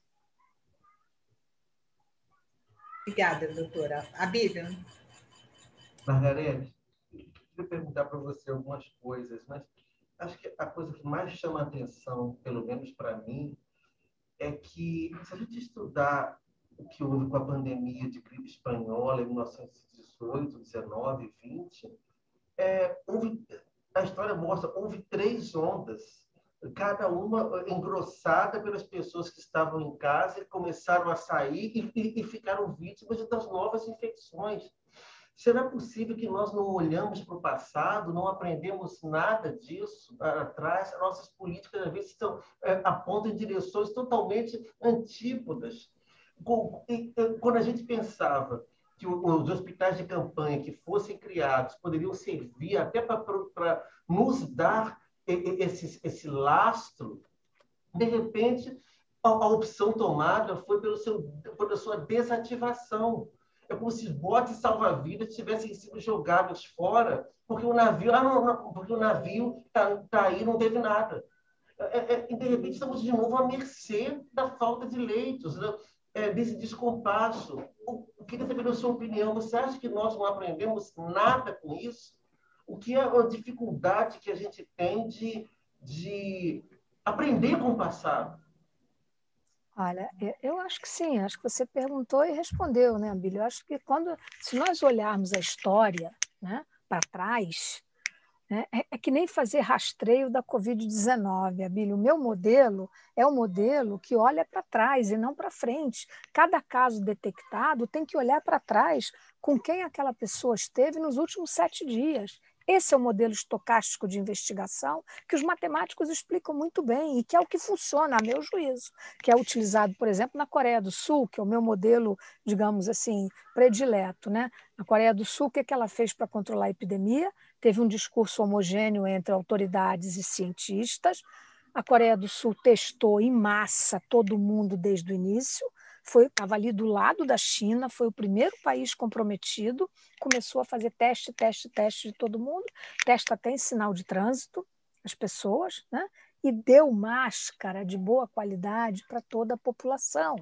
E: Obrigada, doutora. Abílio?
D: Margarete, eu queria perguntar para você algumas coisas, mas acho que a coisa que mais chama a atenção, pelo menos para mim, é que, se a gente estudar o que houve com a pandemia de gripe espanhola em 1918, 19, 20, a história mostra que houve 3 ondas, cada uma engrossada pelas pessoas que estavam em casa e começaram a sair e ficaram vítimas das novas infecções. Será possível que nós não olhamos para o passado, não aprendemos nada disso atrás? Nossas políticas, às vezes, apontam em direções totalmente antípodas. Quando a gente pensava que os hospitais de campanha que fossem criados poderiam servir até para nos dar esse lastro, de repente, a opção tomada foi pela sua desativação. É como se os botes salva-vidas tivessem sido jogados fora, porque o navio tá aí, não teve nada. E, de repente, estamos de novo à mercê da falta de leitos, né? Desse descompasso. Eu queria saber a sua opinião. Você acha que nós não aprendemos nada com isso? O que é a dificuldade que a gente tem de aprender com o passado?
F: Olha, eu acho que sim, acho que você perguntou e respondeu, né, Abílio? Eu acho que se nós olharmos a história, né, para trás, né, é que nem fazer rastreio da Covid-19, Abílio. O meu modelo é um modelo que olha para trás e não para frente. Cada caso detectado tem que olhar para trás com quem aquela pessoa esteve nos últimos 7 dias. Esse é o modelo estocástico de investigação que os matemáticos explicam muito bem e que é o que funciona, a meu juízo, que é utilizado, por exemplo, na Coreia do Sul, que é o meu modelo, digamos assim, predileto, né? Na Coreia do Sul, o que ela fez para controlar a epidemia? Teve um discurso homogêneo entre autoridades e cientistas. A Coreia do Sul testou em massa todo mundo desde o início, estava ali do lado da China, foi o primeiro país comprometido, começou a fazer teste de todo mundo, testa até em sinal de trânsito, as pessoas, né? E deu máscara de boa qualidade para toda a população.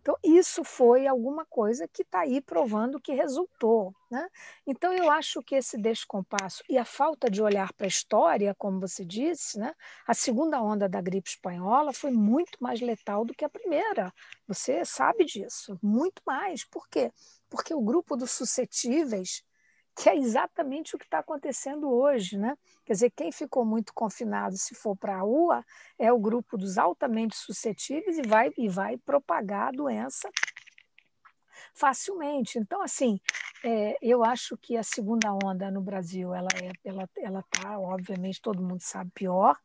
F: Então, isso foi alguma coisa que está aí provando que resultou, né? Então, eu acho que esse descompasso e a falta de olhar para a história, como você disse, né? A segunda onda da gripe espanhola foi muito mais letal do que a primeira. Você sabe disso, muito mais. Por quê? Porque o grupo dos suscetíveis, que é exatamente o que está acontecendo hoje, né? Quer dizer, quem ficou muito confinado, se for para a rua, é o grupo dos altamente suscetíveis e vai propagar a doença facilmente. Então, assim, eu acho que a segunda onda no Brasil, ela está, obviamente, todo mundo sabe, pior.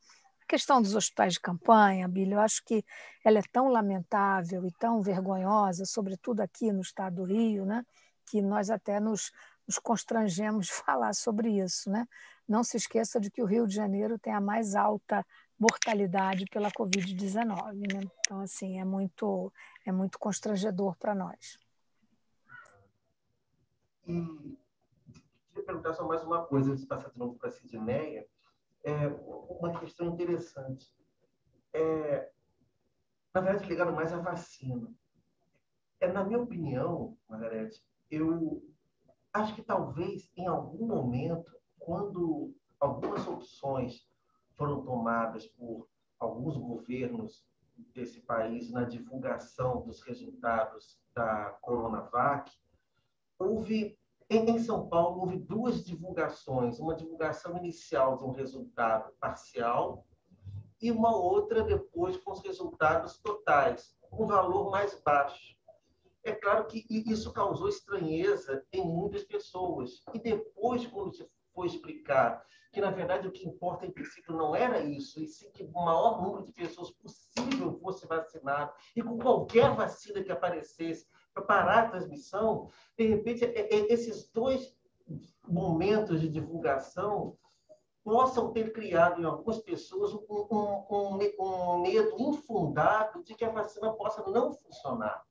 F: A questão dos hospitais de campanha, Bílio, eu acho que ela é tão lamentável e tão vergonhosa, sobretudo aqui no estado do Rio, né? Que nós até nos constrangemos de falar sobre isso, né? Não se esqueça de que o Rio de Janeiro tem a mais alta mortalidade pela Covid-19, né? Então, assim, é muito constrangedor para nós.
D: E queria perguntar só mais uma coisa, antes de passar de novo para a Sidneia. Uma questão interessante. Na verdade, ligado mais à vacina. Na minha opinião, Margarete, eu acho que talvez, em algum momento, quando algumas opções foram tomadas por alguns governos desse país na divulgação dos resultados da Coronavac, em São Paulo, houve 2 divulgações. Uma divulgação inicial de um resultado parcial e uma outra depois com os resultados totais, com valor mais baixo. É claro que isso causou estranheza em muitas pessoas. E depois, quando se foi explicar que, na verdade, o que importa, em princípio, não era isso, e sim que o maior número de pessoas possível fosse vacinado, e com qualquer vacina que aparecesse, para parar a transmissão, de repente, esses 2 momentos de divulgação possam ter criado em algumas pessoas um medo infundado de que a vacina possa não funcionar.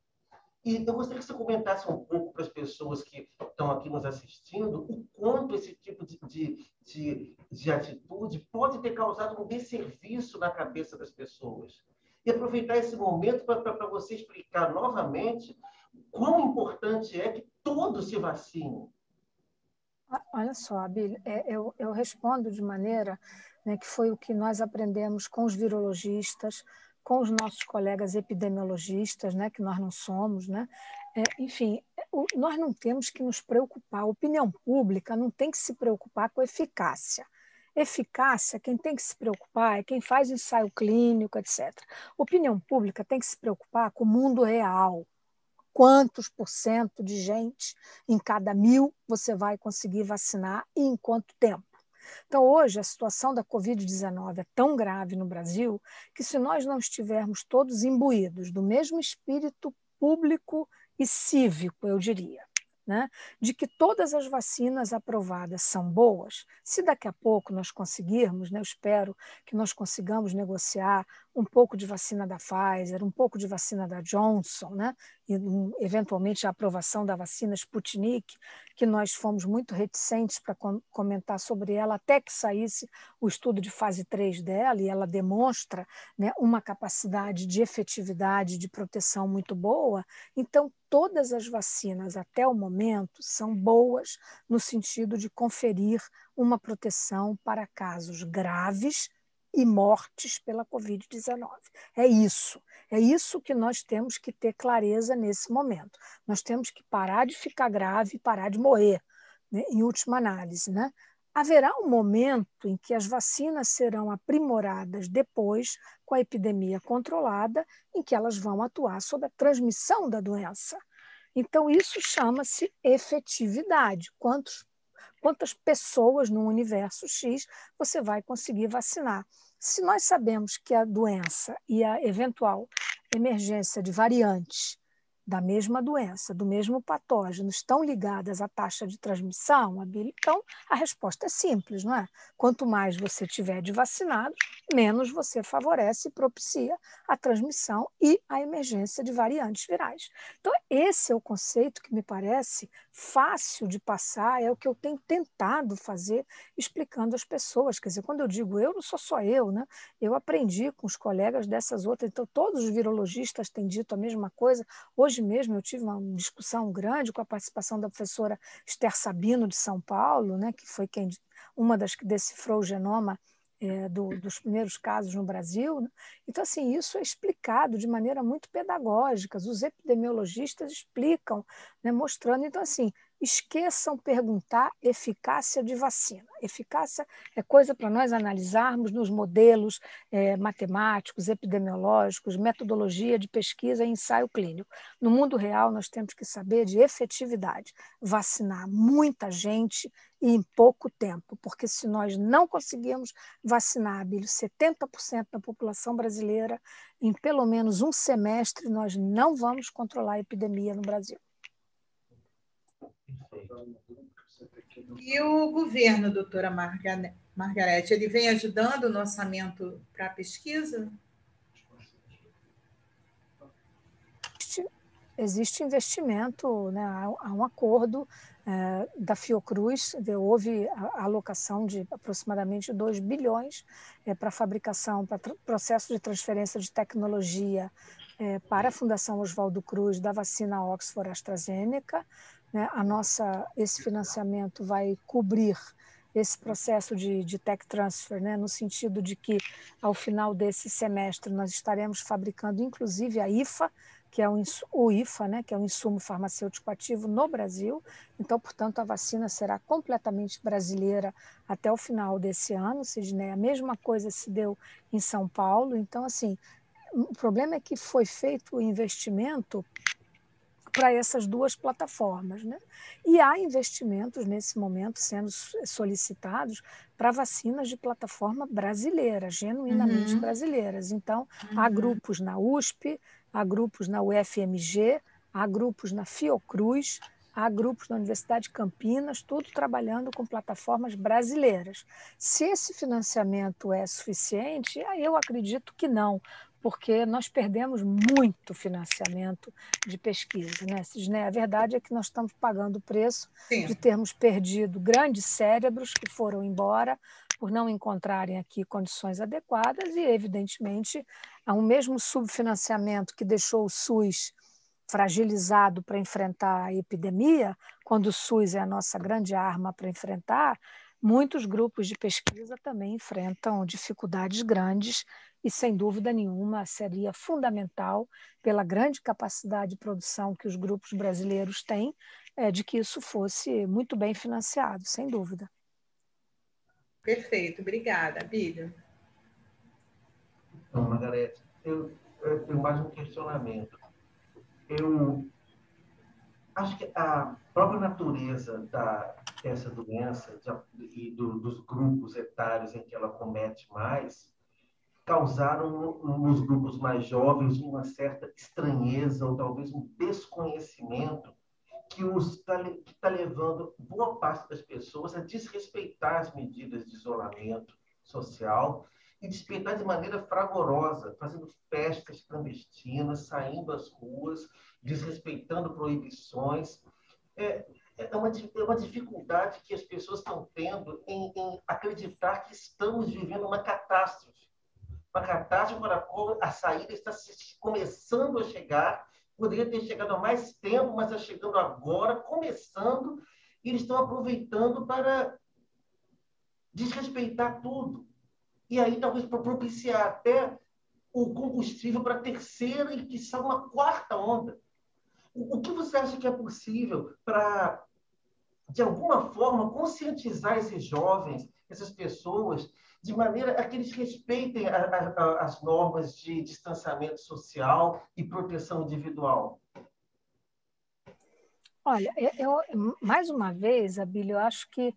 D: E eu gostaria que você comentasse um pouco para as pessoas que estão aqui nos assistindo o quanto esse tipo de atitude pode ter causado um desserviço na cabeça das pessoas. E aproveitar esse momento para você explicar novamente quão importante é que todos se vacinem.
F: Olha só, Abílio, eu respondo de maneira, né, que foi o que nós aprendemos com os virologistas, com os nossos colegas epidemiologistas, né, que nós não somos, né? Enfim, nós não temos que nos preocupar, a opinião pública não tem que se preocupar com eficácia. Eficácia, quem tem que se preocupar é quem faz ensaio clínico, etc. Opinião pública tem que se preocupar com o mundo real. Quantos % de gente em cada 1.000 você vai conseguir vacinar e em quanto tempo? Então, hoje, a situação da Covid-19 é tão grave no Brasil que, se nós não estivermos todos imbuídos do mesmo espírito público e cívico, eu diria, né, de que todas as vacinas aprovadas são boas, se daqui a pouco nós conseguirmos, né, eu espero que nós consigamos negociar um pouco de vacina da Pfizer, um pouco de vacina da Johnson, né, e eventualmente a aprovação da vacina Sputnik, que nós fomos muito reticentes para comentar sobre ela, até que saísse o estudo de fase 3 dela, e ela demonstra, né, uma capacidade de efetividade, de proteção muito boa. Então, todas as vacinas, até o momento, são boas no sentido de conferir uma proteção para casos graves e mortes pela Covid-19. É isso que nós temos que ter clareza nesse momento. Nós temos que parar de ficar grave e parar de morrer, né, em última análise, né? Haverá um momento em que as vacinas serão aprimoradas depois, com a epidemia controlada, em que elas vão atuar sobre a transmissão da doença. Então, isso chama-se efetividade. Quantas pessoas no universo X você vai conseguir vacinar? Se nós sabemos que a doença e a eventual emergência de variantes da mesma doença, do mesmo patógeno, estão ligadas à taxa de transmissão, Abílio, então a resposta é simples, não é? Quanto mais você tiver de vacinados, menos você favorece e propicia a transmissão e a emergência de variantes virais. Então, esse é o conceito que me parece fácil de passar, é o que eu tenho tentado fazer, explicando às pessoas. Quer dizer, quando eu digo eu, não sou só eu, né? Eu aprendi com os colegas dessas outras, então todos os virologistas têm dito a mesma coisa. Hoje mesmo eu tive uma discussão grande com a participação da professora Esther Sabino, de São Paulo, né, que foi uma das que decifrou o genoma dos primeiros casos no Brasil, né? Então, assim, isso é explicado de maneira muito pedagógica, os epidemiologistas explicam, né, mostrando. Então, assim, esqueçam perguntar eficácia de vacina. Eficácia é coisa para nós analisarmos nos modelos matemáticos, epidemiológicos, metodologia de pesquisa e ensaio clínico. No mundo real, nós temos que saber de efetividade, vacinar muita gente e em pouco tempo, porque se nós não conseguirmos vacinar, Abílio, 70% da população brasileira, em pelo menos um semestre, nós não vamos controlar a epidemia no Brasil.
E: E o governo, doutora Margarete, ele vem ajudando no orçamento para a pesquisa?
F: Existe investimento, né? Há um acordo da Fiocruz, houve a alocação de aproximadamente 2 bilhões para fabricação, para processo de transferência de tecnologia para a Fundação Oswaldo Cruz da vacina Oxford AstraZeneca. Né? Esse financiamento vai cobrir esse processo de tech transfer, né? No sentido de que, ao final desse semestre, nós estaremos fabricando, inclusive, a IFA, que é o IFA, né, que é um insumo farmacêutico ativo no Brasil. Então, portanto, a vacina será completamente brasileira até o final desse ano, Sidney. A mesma coisa se deu em São Paulo. Então, assim, o problema é que foi feito o investimento para essas duas plataformas, né? E há investimentos nesse momento sendo solicitados para vacinas de plataforma brasileira, genuinamente brasileiras. Então, há grupos na USP, há grupos na UFMG, há grupos na Fiocruz, há grupos na Universidade de Campinas, tudo trabalhando com plataformas brasileiras. Se esse financiamento é suficiente, eu acredito que não, porque nós perdemos muito financiamento de pesquisa, né, Sidney? A verdade é que nós estamos pagando o preço de termos perdido grandes cérebros que foram embora por não encontrarem aqui condições adequadas e, evidentemente, há um mesmo subfinanciamento que deixou o SUS fragilizado para enfrentar a epidemia, quando o SUS é a nossa grande arma para enfrentar, muitos grupos de pesquisa também enfrentam dificuldades grandes e, sem dúvida nenhuma, seria fundamental, pela grande capacidade de produção que os grupos brasileiros têm, de que isso fosse muito bem financiado, sem dúvida.
E: Perfeito, obrigada, Bílio.
D: Então, Margarete, eu tenho mais um questionamento. Eu acho que a própria natureza dessa doença e dos grupos etários em que ela comete mais causaram nos grupos mais jovens uma certa estranheza ou talvez um desconhecimento que está levando boa parte das pessoas a desrespeitar as medidas de isolamento social e desrespeitar de maneira fragorosa, fazendo festas clandestinas, saindo às ruas, desrespeitando proibições. É uma dificuldade que as pessoas estão tendo em acreditar que estamos vivendo uma catástrofe para a qual a saída está começando a chegar. Poderia ter chegado há mais tempo, mas está chegando agora, começando, e eles estão aproveitando para desrespeitar tudo. E aí, talvez, para propiciar até o combustível para a terceira e, quiçá, uma quarta onda. O que você acha que é possível para, de alguma forma, conscientizar esses jovens, essas pessoas, de maneira a que eles respeitem as normas de distanciamento social e proteção individual?
F: Olha, mais uma vez, Abílio, eu acho que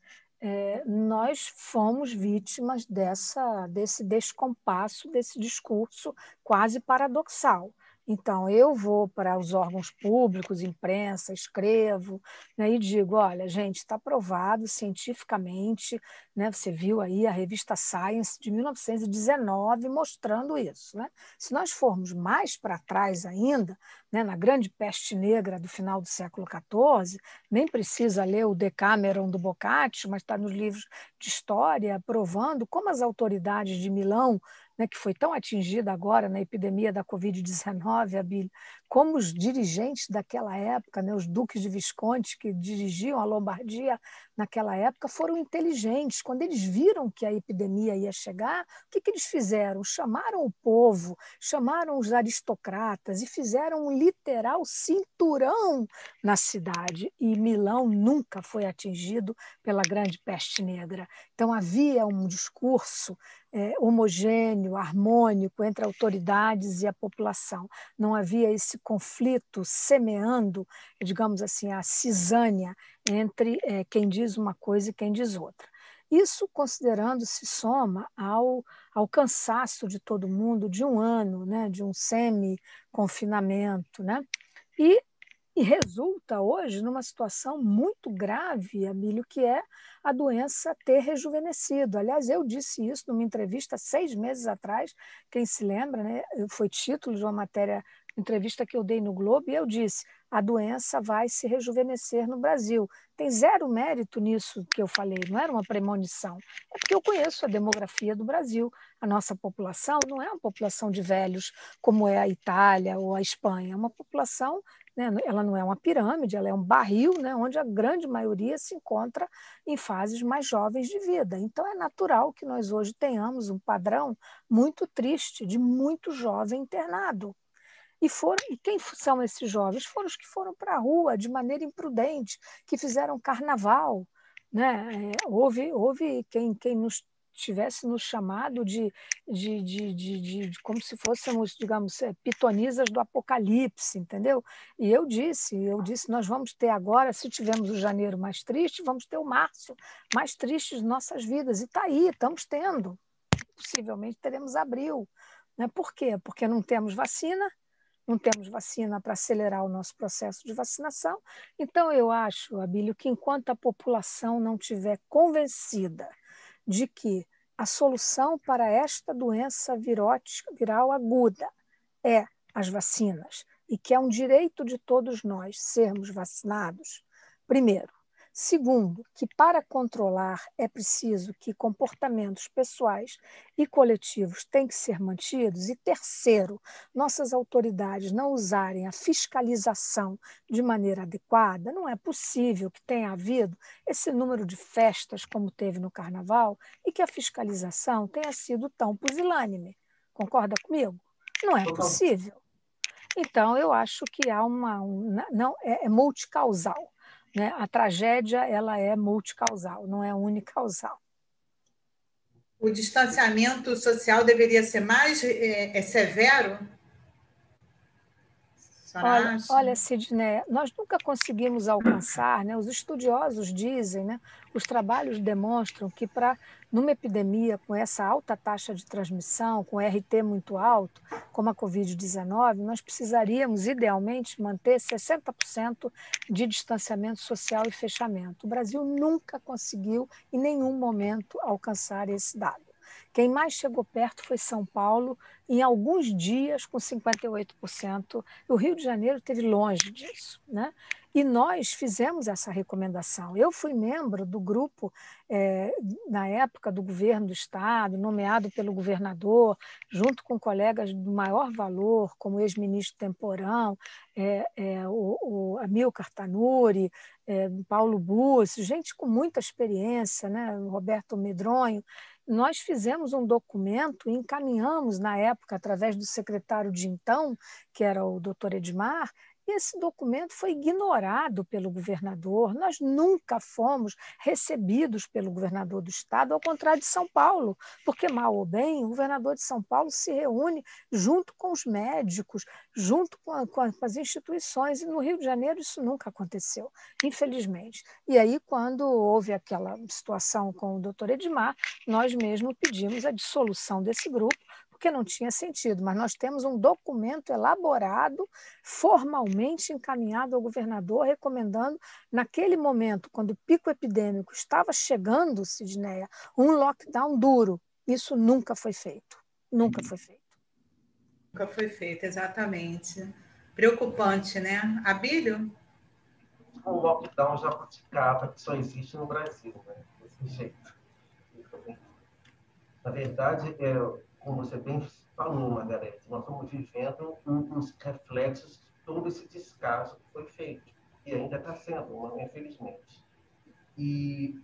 F: nós fomos vítimas desse descompasso, desse discurso quase paradoxal. Então, eu vou para os órgãos públicos, imprensa, escrevo, né, e digo, olha, gente, está provado cientificamente, né, você viu aí a revista Science de 1919 mostrando isso. Né? Se nós formos mais para trás ainda, né, na grande peste negra do final do século XIV, nem precisa ler o Decameron do Boccaccio, mas está nos livros de história, provando como as autoridades de Milão, né, que foi tão atingida agora na epidemia da Covid-19, Abílio, como os dirigentes daquela época, né, os duques de Visconti que dirigiam a Lombardia naquela época, foram inteligentes. Quando eles viram que a epidemia ia chegar, o que eles fizeram? Chamaram o povo, chamaram os aristocratas e fizeram um literal cinturão na cidade. E Milão nunca foi atingido pela grande peste negra. Então havia um discurso homogêneo, harmônico entre autoridades e a população. Não havia esse conflito semeando, digamos assim, a cisânia entre quem diz uma coisa e quem diz outra. Isso, considerando, se soma ao cansaço de todo mundo de um ano, né, de um semi-confinamento, né, e resulta hoje numa situação muito grave, Abílio, que é a doença ter rejuvenescido. Aliás, eu disse isso numa entrevista 6 meses atrás, quem se lembra, né? Foi título de uma matéria, entrevista que eu dei no Globo, e eu disse, a doença vai se rejuvenescer no Brasil. Tem zero mérito nisso que eu falei, não era uma premonição. É porque eu conheço a demografia do Brasil. A nossa população não é uma população de velhos como é a Itália ou a Espanha, é uma população, né, ela não é uma pirâmide, ela é um barril, né, onde a grande maioria se encontra em fases mais jovens de vida. Então, é natural que nós hoje tenhamos um padrão muito triste de muito jovem internado. E quem são esses jovens? Foram os que foram para a rua de maneira imprudente, que fizeram carnaval. Né? Houve quem nos tivesse nos chamado de como se fôssemos, digamos, pitonisas do apocalipse, entendeu? E eu disse, nós vamos ter agora, se tivermos o janeiro mais triste, vamos ter o março mais triste de nossas vidas. E está aí, estamos tendo. Possivelmente teremos abril. Né? Por quê? Porque não temos vacina para acelerar o nosso processo de vacinação. Então, eu acho, Abílio, que enquanto a população não estiver convencida de que a solução para esta doença viral aguda é as vacinas, e que é um direito de todos nós sermos vacinados, primeiro. Segundo, que para controlar é preciso que comportamentos pessoais e coletivos têm que ser mantidos. E terceiro, nossas autoridades não usarem a fiscalização de maneira adequada. Não é possível que tenha havido esse número de festas como teve no Carnaval e que a fiscalização tenha sido tão pusilânime. Concorda comigo? Não é possível. Então, eu acho que há não é multicausal. Né? A tragédia ela é multicausal, não é unicausal.
E: O distanciamento social deveria ser mais severo?
F: Olha, Sidney, nós nunca conseguimos alcançar, né? Os estudiosos dizem, né? Os trabalhos demonstram que numa epidemia com essa alta taxa de transmissão, com RT muito alto, como a Covid-19, nós precisaríamos, idealmente, manter 60% de distanciamento social e fechamento. O Brasil nunca conseguiu, em nenhum momento, alcançar esse dado. Quem mais chegou perto foi São Paulo, em alguns dias com 58%. O Rio de Janeiro esteve longe disso, né? E nós fizemos essa recomendação. Eu fui membro do grupo, na época do governo do Estado, nomeado pelo governador, junto com colegas do maior valor, como o ex-ministro Temporão, o Amilcar Tanuri, Paulo Bussi, gente com muita experiência, né? O Roberto Medronho. Nós fizemos um documento e encaminhamos, na época, através do secretário de então, que era o doutor Edmar, e esse documento foi ignorado pelo governador. Nós nunca fomos recebidos pelo governador do Estado, ao contrário de São Paulo, porque, mal ou bem, o governador de São Paulo se reúne junto com os médicos, junto com as instituições, e no Rio de Janeiro isso nunca aconteceu, infelizmente. E aí, quando houve aquela situação com o doutor Edmar, nós mesmos pedimos a dissolução desse grupo, porque não tinha sentido, mas nós temos um documento elaborado, formalmente encaminhado ao governador, recomendando, naquele momento, quando o pico epidêmico estava chegando, Sidneia, um lockdown duro. Isso nunca foi feito. Nunca foi feito.
E: Nunca foi feito, exatamente. Preocupante, né? Abílio?
D: O lockdown já praticava, que só existe no Brasil, né? Desse jeito. Na verdade, como você bem falou, Margarete, nós estamos vivendo uns reflexos de todo esse descaso que foi feito. E ainda está sendo, infelizmente. E,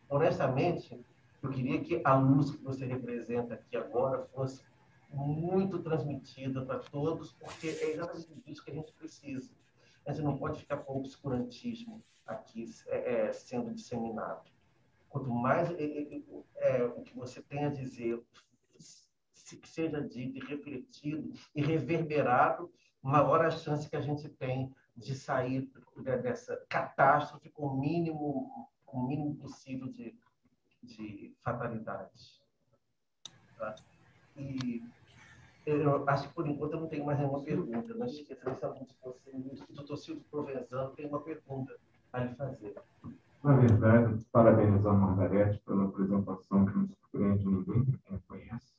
D: honestamente, eu queria que a luz que você representa aqui agora fosse muito transmitida para todos, porque é exatamente disso que a gente precisa. A gente não pode ficar com o obscurantismo aqui sendo disseminado. Quanto mais o que você tem a dizer que seja dito e refletido e reverberado, maior a chance que a gente tem de sair dessa catástrofe com o mínimo possível de fatalidades. Tá? E eu acho que, por enquanto, eu não tenho mais nenhuma pergunta. Não esqueça de saber se você, o doutor Silvio Provenzano, tem uma pergunta a lhe fazer.
G: Na verdade, parabenizar a Margarete pela apresentação que não surpreende ninguém, quem a conhece.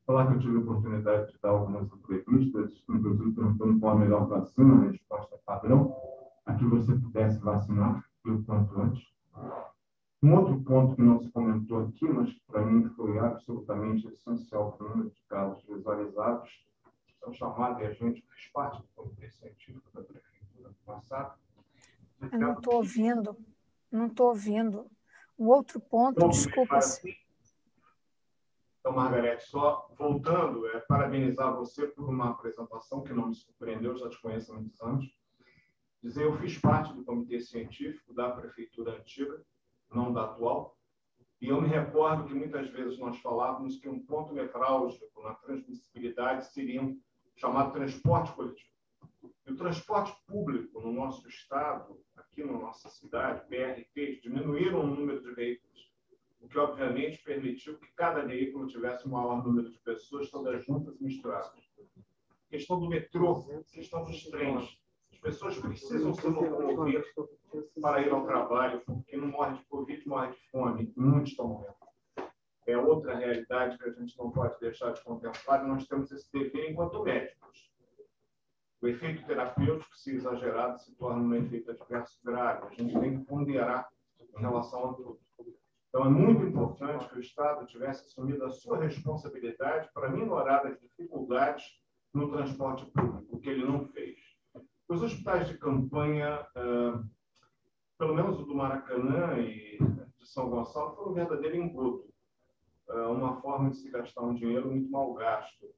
G: Falar que eu tive a oportunidade de dar algumas entrevistas, inclusive perguntando qual a melhor vacina, a resposta padrão, a que você pudesse vacinar, e o quanto antes. Um outro ponto que não se comentou aqui, mas que para mim foi absolutamente essencial para o número de casos visualizados, são chamados, e a gente fez parte do comitê científico da prefeitura do passado.
F: Eu não estou ouvindo. Não estou ouvindo. Um outro ponto, desculpa.
G: Então, Margarete, só voltando, parabenizar você por uma apresentação que não me surpreendeu, já te conheço há muitos anos. Dizer, eu fiz parte do comitê científico da prefeitura antiga, não da atual, e eu me recordo que muitas vezes nós falávamos que um ponto nevrálgico na transmissibilidade seria um chamado transporte coletivo. E o transporte público no nosso estado, aqui na nossa cidade, BRTs, diminuíram o número de veículos, o que, obviamente, permitiu que cada veículo tivesse um maior número de pessoas, todas juntas e misturadas. Questão do metrô, questão dos trens. As pessoas precisam se locomover para ir ao trabalho, porque não morre de Covid, morre de fome, muitos estão morrendo. é outra realidade que a gente não pode deixar de contemplar, e nós temos esse dever enquanto médicos. O efeito terapêutico, se exagerado, se torna um efeito adverso grave. A gente tem que ponderar em relação a tudo. Então, é muito importante que o Estado tivesse assumido a sua responsabilidade para minorar as dificuldades no transporte público, o que ele não fez. Os hospitais de campanha, pelo menos o do Maracanã e de São Gonçalo, foi um verdadeiro engodo, uma forma de se gastar um dinheiro muito mal gasto.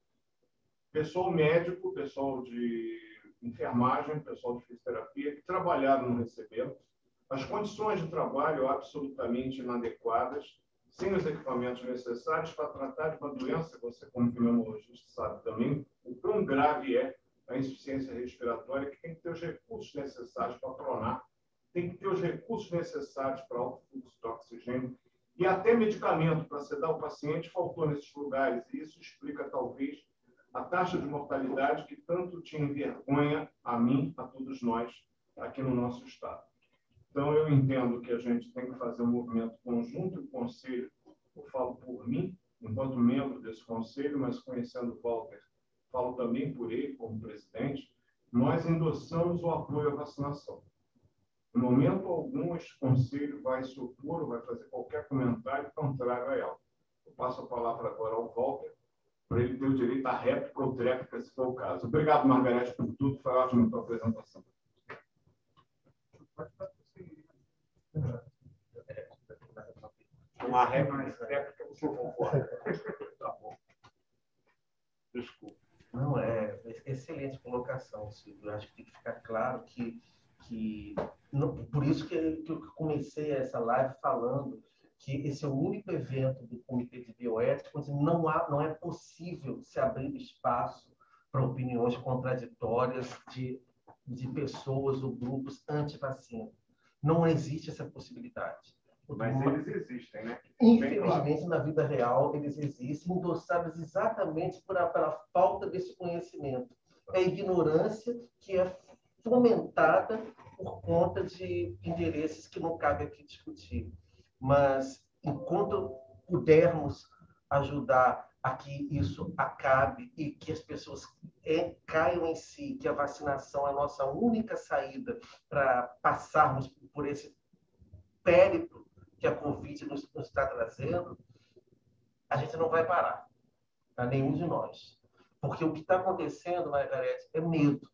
G: Pessoal médico, pessoal de enfermagem, pessoal de fisioterapia, que trabalharam não receberam. As condições de trabalho absolutamente inadequadas, sem os equipamentos necessários para tratar de uma doença, você como pneumologista sabe também, o quão grave é a insuficiência respiratória, que tem que ter os recursos necessários para pronar, tem que ter os recursos necessários para alto fluxo de oxigênio, e até medicamento para sedar o paciente faltou nesses lugares, e isso explica, talvez, a taxa de mortalidade que tanto te envergonha a mim, a todos nós, aqui no nosso Estado. Então, eu entendo que a gente tem que fazer um movimento conjunto, e o Conselho, eu falo por mim, enquanto membro desse Conselho, mas conhecendo o Walter, falo também por ele, como presidente, nós endossamos o apoio à vacinação. Em momento algum, esse Conselho vai se opor ou vai fazer qualquer comentário contrário a ela. Eu passo a palavra agora ao Walter, para ele ter o direito à réplica ou tréplica, se for o caso. Obrigado, Margarete, por tudo. Foi ótima a tua apresentação. Uma réplica, você concorda. Tá bom. Desculpa.
D: Não, é excelente colocação, Silvio. Eu acho que tem que ficar claro que por isso que eu comecei essa live falando que esse é o único evento do Comitê de Bioética onde não é possível se abrir espaço para opiniões contraditórias de pessoas ou grupos anti-vacina. Não existe essa possibilidade.
G: Mas eles existem, né?
D: Infelizmente, claro, na vida real, eles existem, endossados exatamente pela falta desse conhecimento. É a ignorância que é fomentada por conta de interesses que não cabe aqui discutir. Mas, enquanto pudermos ajudar a que isso acabe e que as pessoas caiam em si, que a vacinação é a nossa única saída para passarmos por esse périplo que a Covid nos está trazendo, a gente não vai parar, a nenhum de nós. Porque o que está acontecendo, Margarete, é medo.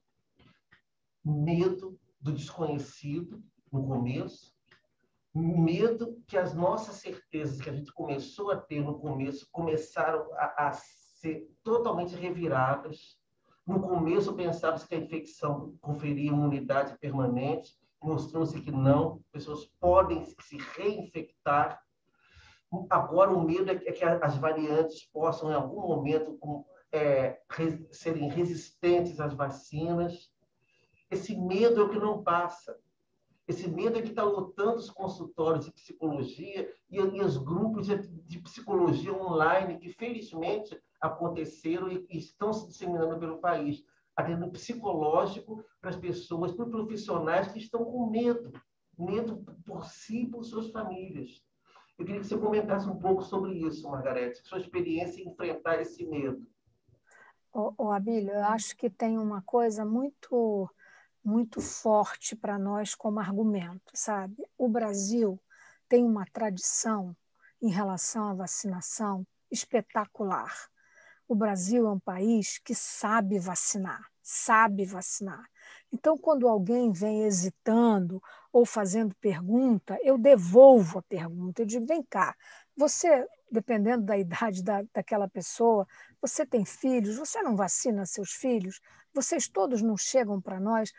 D: Medo do desconhecido no começo, medo que as nossas certezas que a gente começou a ter no começo começaram a ser totalmente reviradas. No começo pensava-se que a infecção conferia imunidade permanente, mostrou-se que não, pessoas podem se reinfectar. Agora o medo é que as variantes possam, em algum momento, serem resistentes às vacinas. Esse medo é o que não passa. Esse medo é que está lotando os consultórios de psicologia e os grupos de psicologia online que, felizmente, aconteceram e estão se disseminando pelo país. Atendimento psicológico para as pessoas, para os profissionais que estão com medo. Medo por si e por suas famílias. Eu queria que você comentasse um pouco sobre isso, Margarete, sua experiência em enfrentar esse medo.
F: Abílio, eu acho que tem uma coisa muito forte para nós como argumento, sabe? O Brasil tem uma tradição em relação à vacinação espetacular. O Brasil é um país que sabe vacinar. Então, quando alguém vem hesitando ou fazendo pergunta, eu devolvo a pergunta. Eu digo, vem cá, você, dependendo da idade daquela pessoa, você tem filhos, você não vacina seus filhos? Vocês todos não chegam para nós?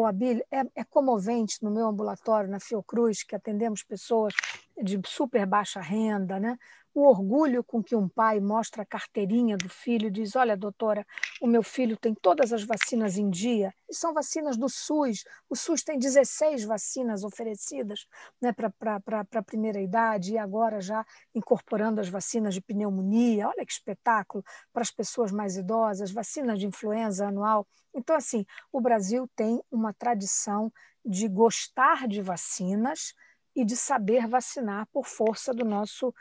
F: Abílio, é comovente no meu ambulatório, na Fiocruz, que atendemos pessoas de super baixa renda, né? O orgulho com que um pai mostra a carteirinha do filho e diz, olha, doutora, o meu filho tem todas as vacinas em dia, e são vacinas do SUS. O SUS tem 16 vacinas oferecidas, né, para a primeira idade, e agora já incorporando as vacinas de pneumonia, olha que espetáculo, para as pessoas mais idosas, vacinas de influenza anual. Então, assim, o Brasil tem uma tradição de gostar de vacinas e de saber vacinar por força do nosso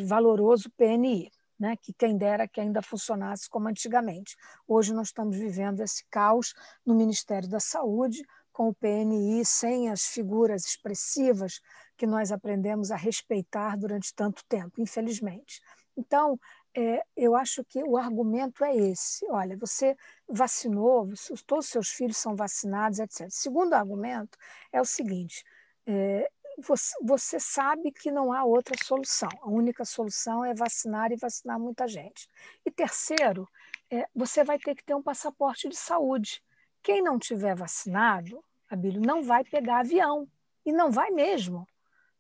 F: valoroso PNI, né? Que quem dera que ainda funcionasse como antigamente. Hoje nós estamos vivendo esse caos no Ministério da Saúde, com o PNI sem as figuras expressivas que nós aprendemos a respeitar durante tanto tempo, infelizmente. Então, eu acho que o argumento é esse. Olha, você vacinou, todos os seus filhos são vacinados, etc. Segundo argumento é o seguinte, você sabe que não há outra solução. A única solução é vacinar e vacinar muita gente. E terceiro, você vai ter que ter um passaporte de saúde. Quem não tiver vacinado, Abílio, não vai pegar avião. E não vai mesmo.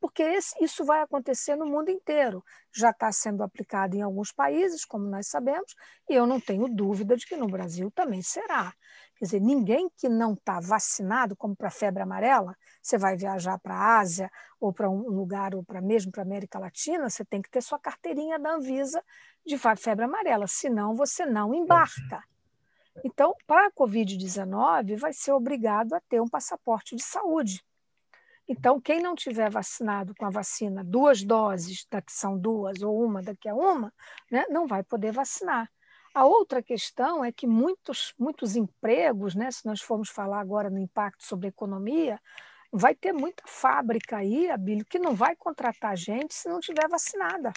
F: Porque isso vai acontecer no mundo inteiro. Já está sendo aplicado em alguns países, como nós sabemos, e eu não tenho dúvida de que no Brasil também será. Quer dizer, ninguém que não está vacinado, como para a febre amarela, você vai viajar para a Ásia ou para um lugar, ou mesmo para a América Latina, você tem que ter sua carteirinha da Anvisa de febre amarela, senão você não embarca. Então, para a Covid-19, vai ser obrigado a ter um passaporte de saúde. Então, quem não tiver vacinado com a vacina 2 doses, daqui são 2 ou uma, daqui a uma, né, não vai poder vacinar. A outra questão é que muitos empregos, né, se nós formos falar agora no impacto sobre a economia, vai ter muita fábrica aí, Abílio, que não vai contratar gente se não tiver vacinada.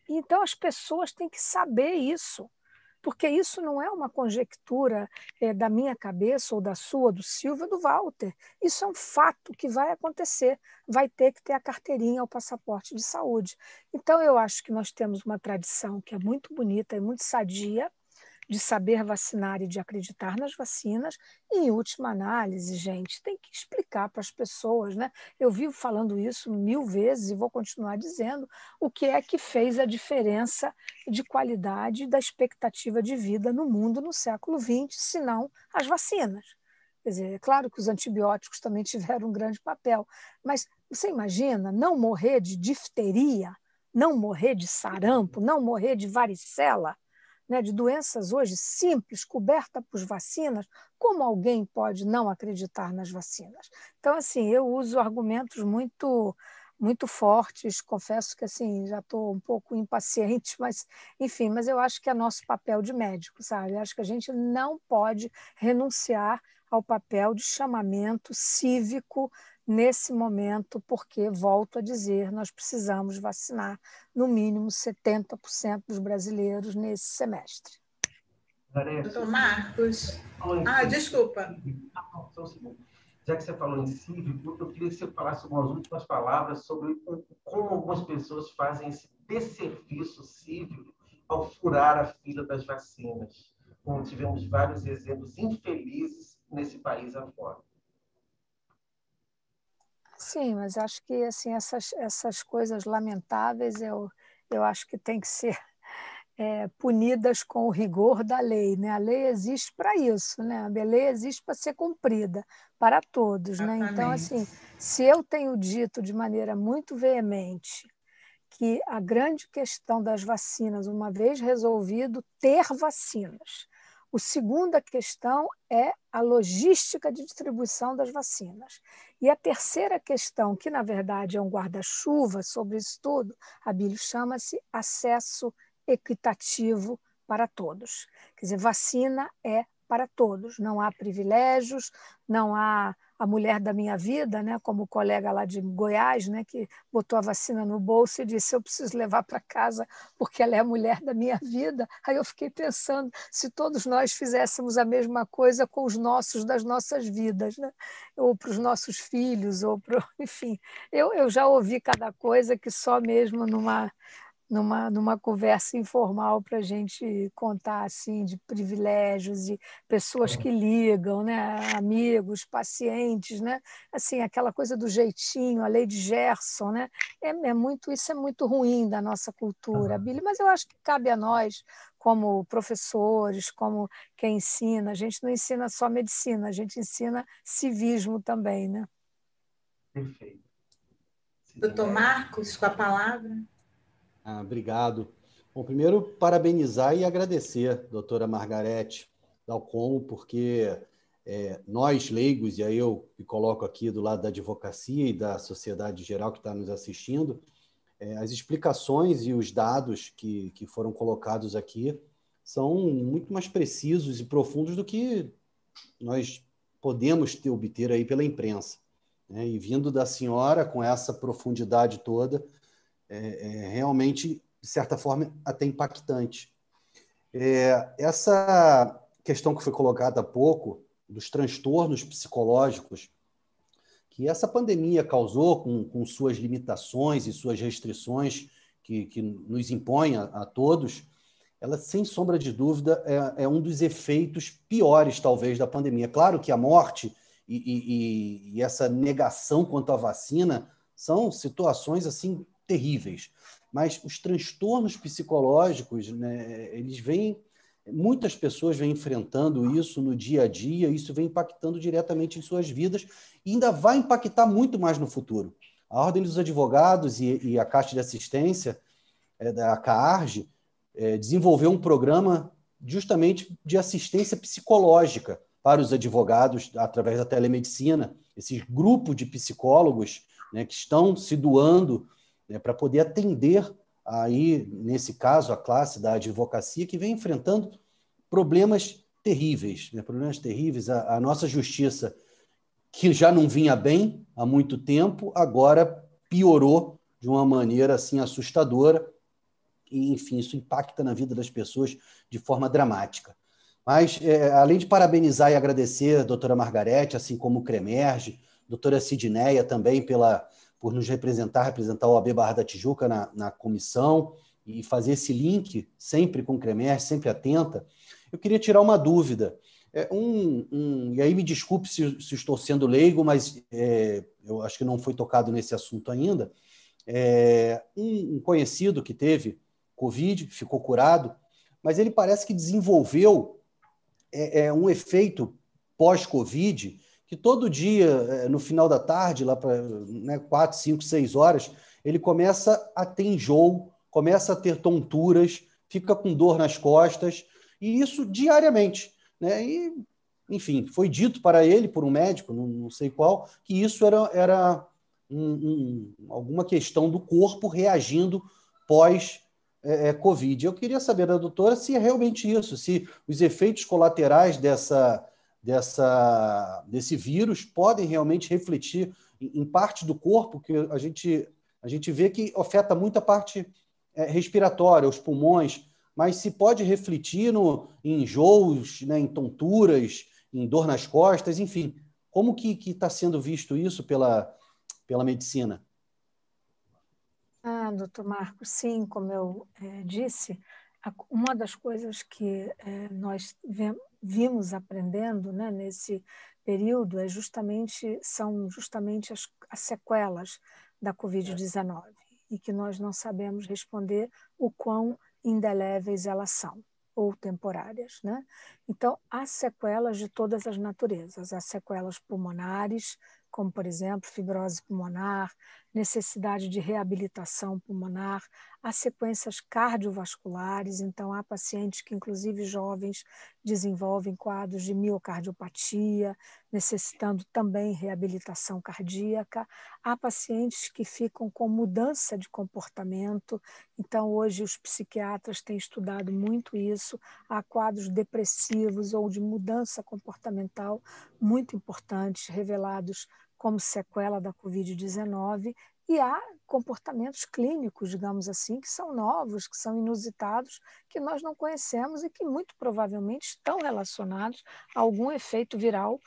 F: Então, as pessoas têm que saber isso. Porque isso não é uma conjectura da minha cabeça ou da sua, do Silvio, do Walter. Isso é um fato que vai acontecer. Vai ter que ter a carteirinha, o passaporte de saúde. Então, eu acho que nós temos uma tradição que é muito bonita e muito sadia de saber vacinar e de acreditar nas vacinas. E, em última análise, gente, tem que explicar para as pessoas, né? Eu vivo falando isso 1000 vezes e vou continuar dizendo o que é que fez a diferença de qualidade da expectativa de vida no mundo no século XX, se não as vacinas. Quer dizer, é claro que os antibióticos também tiveram um grande papel, mas você imagina não morrer de difteria, não morrer de sarampo, não morrer de varicela, né, de doenças hoje simples, coberta por vacinas, como alguém pode não acreditar nas vacinas? Então, assim, eu uso argumentos muito fortes, confesso que assim, já estou um pouco impaciente, mas, enfim, mas eu acho que é nosso papel de médico, sabe? Eu acho que a gente não pode renunciar ao papel de chamamento cívico nesse momento, porque, volto a dizer, nós precisamos vacinar no mínimo 70% dos brasileiros nesse semestre.
E: Doutor Marcos. Desculpa.
D: Só um segundo. Já que você falou em cívico, eu queria que você falasse algumas últimas palavras sobre como algumas pessoas fazem esse desserviço cívico ao furar a fila das vacinas. Como tivemos vários exemplos infelizes nesse país afora.
F: Sim, mas acho que assim, essas coisas lamentáveis eu acho que tem que ser punidas com o rigor da lei, né? A lei existe para isso, né? A lei existe para ser cumprida para todos, né? Então, assim, se eu tenho dito de maneira muito veemente que a grande questão das vacinas, uma vez resolvido, ter vacinas. A segunda questão é a logística de distribuição das vacinas. E a terceira questão, que na verdade é um guarda-chuva sobre isso tudo, Abílio, chama-se acesso equitativo para todos. Quer dizer, vacina é para todos, não há privilégios, não há a mulher da minha vida, né, como o colega lá de Goiás, né, que botou a vacina no bolso e disse, eu preciso levar para casa porque ela é a mulher da minha vida. Aí eu fiquei pensando, se todos nós fizéssemos a mesma coisa com os nossos, das nossas vidas, né, ou para os nossos filhos, ou para... Enfim, eu já ouvi cada coisa que só mesmo numa conversa informal para a gente contar assim de privilégios e pessoas que ligam, né, amigos, pacientes, né, assim aquela coisa do jeitinho, a lei de Gerson, né, isso é muito ruim da nossa cultura, Billy, mas eu acho que cabe a nós como professores, como quem ensina, a gente não ensina só medicina, a gente ensina civismo também, né?
D: Perfeito.
E: Doutor Marcos, com a palavra.
C: Obrigado. Bom, primeiro, parabenizar e agradecer, doutora Margarete Dalcon, porque nós, leigos, e aí eu me coloco aqui do lado da advocacia e da sociedade geral que está nos assistindo, As explicações e os dados que foram colocados aqui são muito mais precisos e profundos do que nós podemos obter aí pela imprensa, né? E vindo da senhora com essa profundidade toda, realmente, de certa forma, até impactante. Essa questão que foi colocada há pouco, dos transtornos psicológicos, que essa pandemia causou com suas limitações e suas restrições que nos impõe a todos, ela, sem sombra de dúvida, é um dos efeitos piores, talvez, da pandemia. Claro que a morte e essa negação quanto à vacina são situações assim terríveis, mas os transtornos psicológicos, né, eles vêm, muitas pessoas vêm enfrentando isso no dia a dia, isso vem impactando diretamente em suas vidas e ainda vai impactar muito mais no futuro. A Ordem dos Advogados e a Caixa de Assistência, da CAARG, desenvolveu um programa justamente de assistência psicológica para os advogados através da telemedicina, esse grupo de psicólogos, né, que estão se doando, né, para poder atender aí, nesse caso, a classe da advocacia que vem enfrentando problemas terríveis, né, problemas terríveis. A nossa justiça, que já não vinha bem há muito tempo, agora piorou de uma maneira assim assustadora. E, enfim, isso impacta na vida das pessoas de forma dramática. Mas, além de parabenizar e agradecer a doutora Margarete, assim como o Cremerge, doutora Sidneia também por nos representar o OAB Barra da Tijuca na comissão e fazer esse link sempre com o Cremerge, sempre atenta, eu queria tirar uma dúvida. E aí me desculpe se estou sendo leigo, mas eu acho que não foi tocado nesse assunto ainda. Um conhecido que teve Covid, ficou curado, mas ele parece que desenvolveu um efeito pós-Covid, que todo dia, no final da tarde, lá para 4, 5, 6 horas, ele começa a ter enjoo, começa a ter tonturas, fica com dor nas costas, e isso diariamente, né? E, enfim, foi dito para ele, por um médico, não sei qual, que isso era alguma questão do corpo reagindo pós-Covid. Eu queria saber da doutora se é realmente isso, se os efeitos colaterais desse vírus podem realmente refletir em parte do corpo, que a gente vê que afeta muito a parte respiratória, os pulmões, mas se pode refletir em enjoos, né, em tonturas, em dor nas costas, enfim. Como que está sendo visto isso pela medicina?
F: Doutor Marcos, sim, como eu disse, uma das coisas que nós vimos aprendendo, né, nesse período são justamente as sequelas da Covid-19 e que nós não sabemos responder o quão indeléveis elas são ou temporárias, né? Então, há sequelas de todas as naturezas, há sequelas pulmonares, como, por exemplo, fibrose pulmonar, necessidade de reabilitação pulmonar, há sequências cardiovasculares, então há pacientes que, inclusive jovens, desenvolvem quadros de miocardiopatia, necessitando também reabilitação cardíaca, há pacientes que ficam com mudança de comportamento, então hoje os psiquiatras têm estudado muito isso, há quadros depressivos ou de mudança comportamental muito importantes, revelados como sequela da Covid-19, e há comportamentos clínicos, digamos assim, que são novos, que são inusitados, que nós não conhecemos e que muito provavelmente estão relacionados a algum efeito viral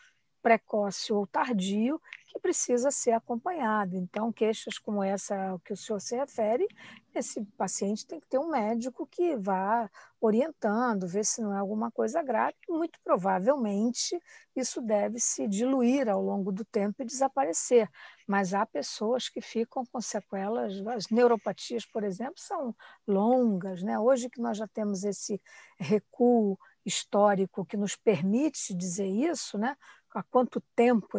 F: precoce ou tardio que precisa ser acompanhado. Então, queixas como essa que o senhor se refere, esse paciente tem que ter um médico que vá orientando, ver se não é alguma coisa grave. Muito provavelmente isso deve se diluir ao longo do tempo e desaparecer. Mas há pessoas que ficam com sequelas, as neuropatias, por exemplo, são longas, né? Hoje que nós já temos esse recuo histórico que nos permite dizer isso, né? há quanto tempo,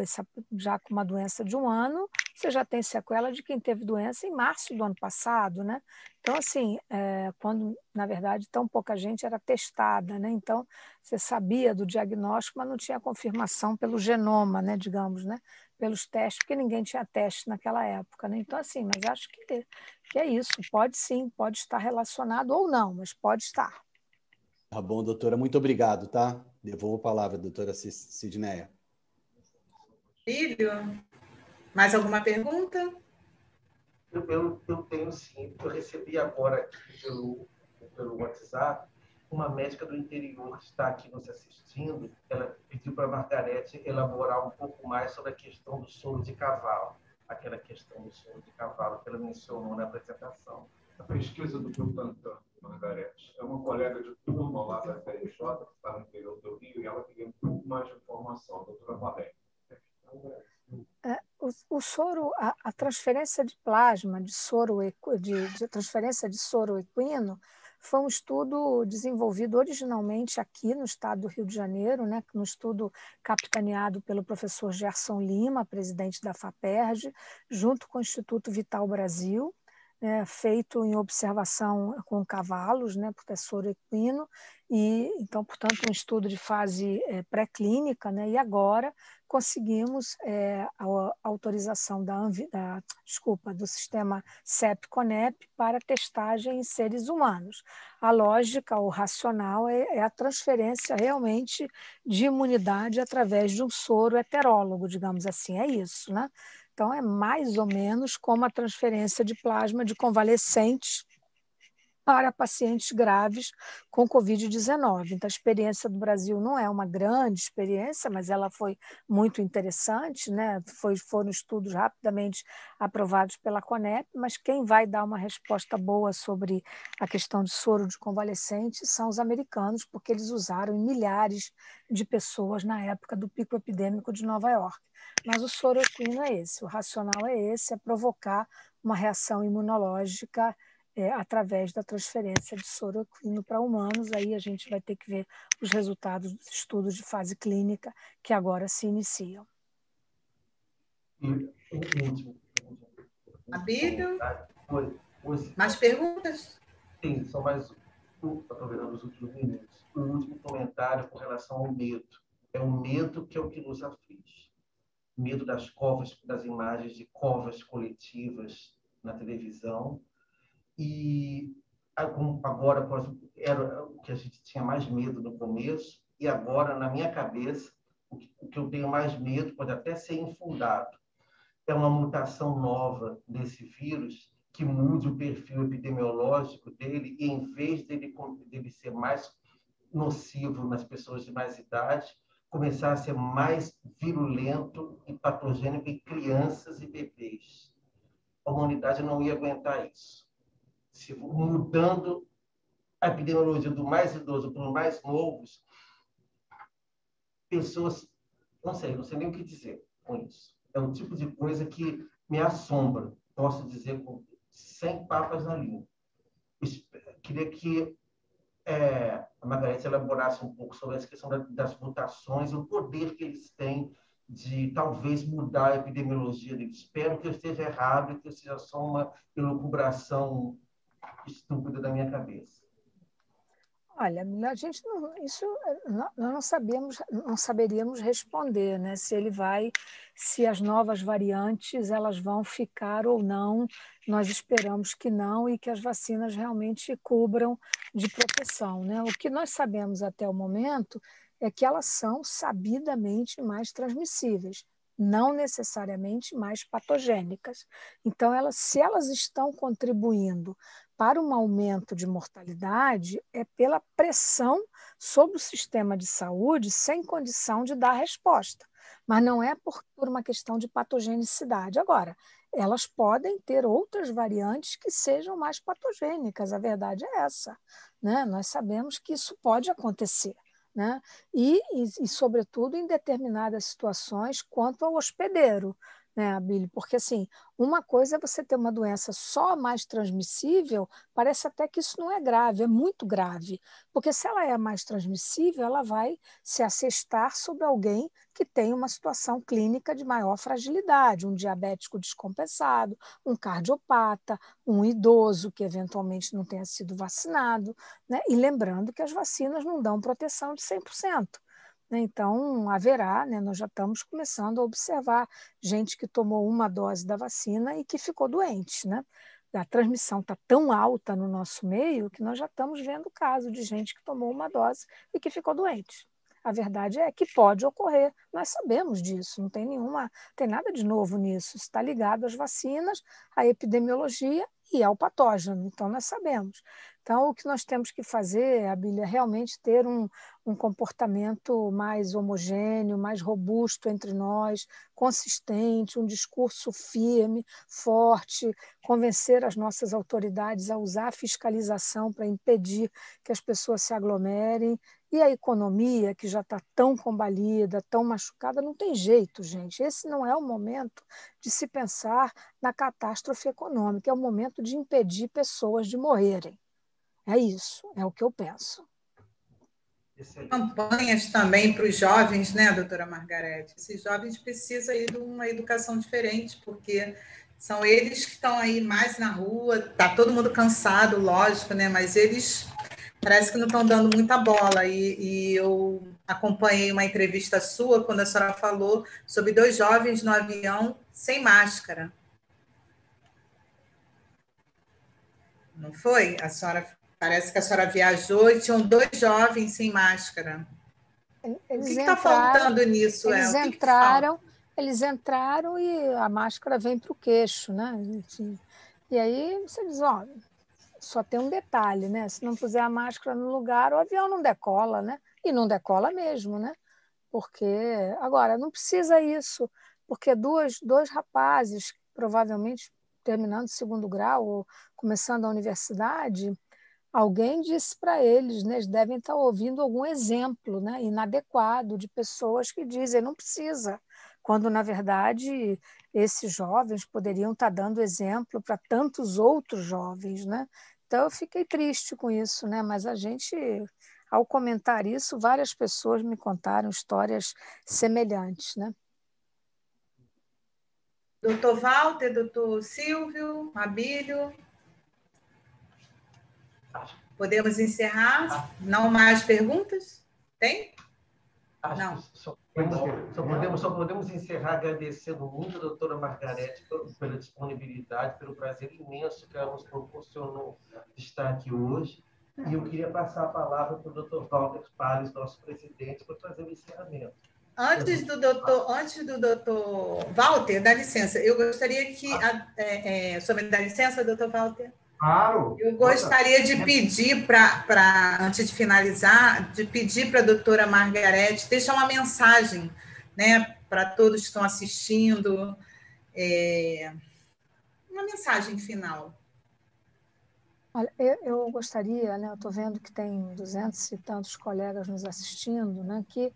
F: já com uma doença de 1 ano, você já tem sequela de quem teve doença em março do ano passado, né? Então, assim, quando, na verdade, tão pouca gente era testada, né? Então, você sabia do diagnóstico, mas não tinha confirmação pelo genoma, né? Digamos, né? Pelos testes, porque ninguém tinha teste naquela época, né? Então, assim, mas acho que é isso. Pode sim, pode estar relacionado ou não, mas pode estar.
C: Tá bom, doutora. Muito obrigado, tá? Devolvo a palavra, doutora Sidneia.
E: Filho, mais alguma pergunta?
D: Eu tenho sim. Eu recebi agora aqui pelo WhatsApp uma médica do interior que está aqui nos assistindo. Ela pediu para a Margarete elaborar um pouco mais sobre a questão do soro de cavalo, aquela questão do soro de cavalo que ela mencionou na apresentação.
G: A pesquisa do Butantan, Margarete, é uma colega de turma lá da FRJ, que está no interior do Rio, e ela queria um pouco mais de informação, a doutora Valéria.
F: O soro, a transferência de plasma, de transferência de soro equino, foi um estudo desenvolvido originalmente aqui no estado do Rio de Janeiro, né, um estudo capitaneado pelo professor Gerson Lima, presidente da FAPERJ, junto com o Instituto Vital Brasil, feito em observação com cavalos, né, porque é soro equino, e então, portanto, um estudo de fase pré-clínica, né, e agora conseguimos a autorização do sistema CEP-CONEP para testagem em seres humanos. A lógica, o racional é a transferência realmente de imunidade através de um soro heterólogo, digamos assim, é isso, né? Então, é mais ou menos como a transferência de plasma de convalescentes para pacientes graves com Covid-19. Então, a experiência do Brasil não é uma grande experiência, mas ela foi muito interessante, né? Foram estudos rapidamente aprovados pela CONEP, mas quem vai dar uma resposta boa sobre a questão de soro de convalescentes são os americanos, porque eles usaram em milhares de pessoas na época do pico epidêmico de Nova York. Mas o soro equino é esse, o racional é esse, é provocar uma reação imunológica através da transferência de soro equino para humanos. Aí a gente vai ter que ver os resultados dos estudos de fase clínica que agora se iniciam.
E: Abílio? Mais perguntas?
D: Sim, só mais aproveitando os últimos minutos. O último comentário com relação ao medo. É o medo que é o que nos aflige. Medo das covas, das imagens de covas coletivas na televisão. E agora era o que a gente tinha mais medo no começo, e agora, na minha cabeça, o que eu tenho mais medo pode até ser infundado. É uma mutação nova desse vírus que mude o perfil epidemiológico dele, e em vez dele ser mais nocivo nas pessoas de mais idade, começar a ser mais virulento e patogênico em crianças e bebês. A humanidade não ia aguentar isso. Mudando a epidemiologia do mais idoso para os mais novos, pessoas, não sei nem o que dizer com isso. É um tipo de coisa que me assombra, posso dizer, sem papas na língua. Queria que a Margarete elaborasse um pouco sobre essa questão das mutações, o poder que eles têm de talvez mudar a epidemiologia deles. Espero que eu esteja errado e que seja só uma elucubração estúpida da minha cabeça.
F: Olha, a gente nós não saberíamos responder, né? Se as novas variantes elas vão ficar ou não. Nós esperamos que não e que as vacinas realmente cubram de proteção, né? O que nós sabemos até o momento é que elas são sabidamente mais transmissíveis, não necessariamente mais patogênicas. Então, se elas estão contribuindo para um aumento de mortalidade, é pela pressão sobre o sistema de saúde sem condição de dar resposta, mas não é por uma questão de patogenicidade. Agora, elas podem ter outras variantes que sejam mais patogênicas, a verdade é essa, né? Nós sabemos que isso pode acontecer, né? E, sobretudo, em determinadas situações quanto ao hospedeiro, né, Abílio? Porque, assim, uma coisa é você ter uma doença só mais transmissível, parece até que isso não é grave, é muito grave. Porque se ela é mais transmissível, ela vai se assestar sobre alguém que tem uma situação clínica de maior fragilidade, um diabético descompensado, um cardiopata, um idoso que eventualmente não tenha sido vacinado, né? E lembrando que as vacinas não dão proteção de 100%. Então, haverá, né, nós já estamos começando a observar gente que tomou uma dose da vacina e que ficou doente, né? A transmissão está tão alta no nosso meio que nós já estamos vendo o caso de gente que tomou uma dose e que ficou doente. A verdade é que pode ocorrer, nós sabemos disso, não tem tem nada de novo nisso, está ligado às vacinas, à epidemiologia e ao patógeno, então nós sabemos. Então, o que nós temos que fazer, Abília, é realmente ter um comportamento mais homogêneo, mais robusto entre nós, consistente, um discurso firme, forte, convencer as nossas autoridades a usar a fiscalização para impedir que as pessoas se aglomerem. E a economia, que já está tão combalida, tão machucada, não tem jeito, gente. Esse não é o momento de se pensar na catástrofe econômica, é o momento de impedir pessoas de morrerem. É isso, é o que eu penso.
E: Campanhas também para os jovens, né, doutora Margarete? Esses jovens precisam aí de uma educação diferente, porque são eles que estão aí mais na rua, está todo mundo cansado, lógico, né, mas eles parece que não estão dando muita bola. E eu acompanhei uma entrevista sua, quando a senhora falou sobre 2 jovens no avião sem máscara. Não foi? Parece que a senhora viajou e tinham 2 jovens sem máscara. O que está faltando nisso?
F: Eles entraram e a máscara vem para o queixo, né? E aí você diz, ó, só tem um detalhe, né? Se não puser a máscara no lugar, o avião não decola, né? E não decola mesmo, né? Porque, agora, não precisa isso, porque dois rapazes, provavelmente terminando o 2º grau ou começando a universidade, alguém disse para eles, né, eles devem estar ouvindo algum exemplo, né, inadequado de pessoas que dizem não precisa, quando, na verdade, esses jovens poderiam estar dando exemplo para tantos outros jovens, né? Então, eu fiquei triste com isso, né? Mas ao comentar isso, várias pessoas me contaram histórias semelhantes, né?
E: Doutor Walter, doutor Silvio, Abílio, podemos encerrar? Não mais perguntas? Tem? Não.
D: Só podemos encerrar agradecendo muito a doutora Margarete pela disponibilidade, pelo prazer imenso que ela nos proporcionou de estar aqui hoje. E eu queria passar a palavra para o doutor Walter Palles, nosso presidente, para fazer o encerramento.
E: Antes do doutor Walter, dá licença, eu gostaria que... Sobre dá licença, doutor Walter?
B: Claro.
E: Eu gostaria de pedir, antes de finalizar, de pedir para a doutora Margarete deixar uma mensagem, né, para todos que estão assistindo, uma mensagem final.
F: Olha, eu gostaria, né, eu estou vendo que tem 200 e tantos colegas nos assistindo, né, que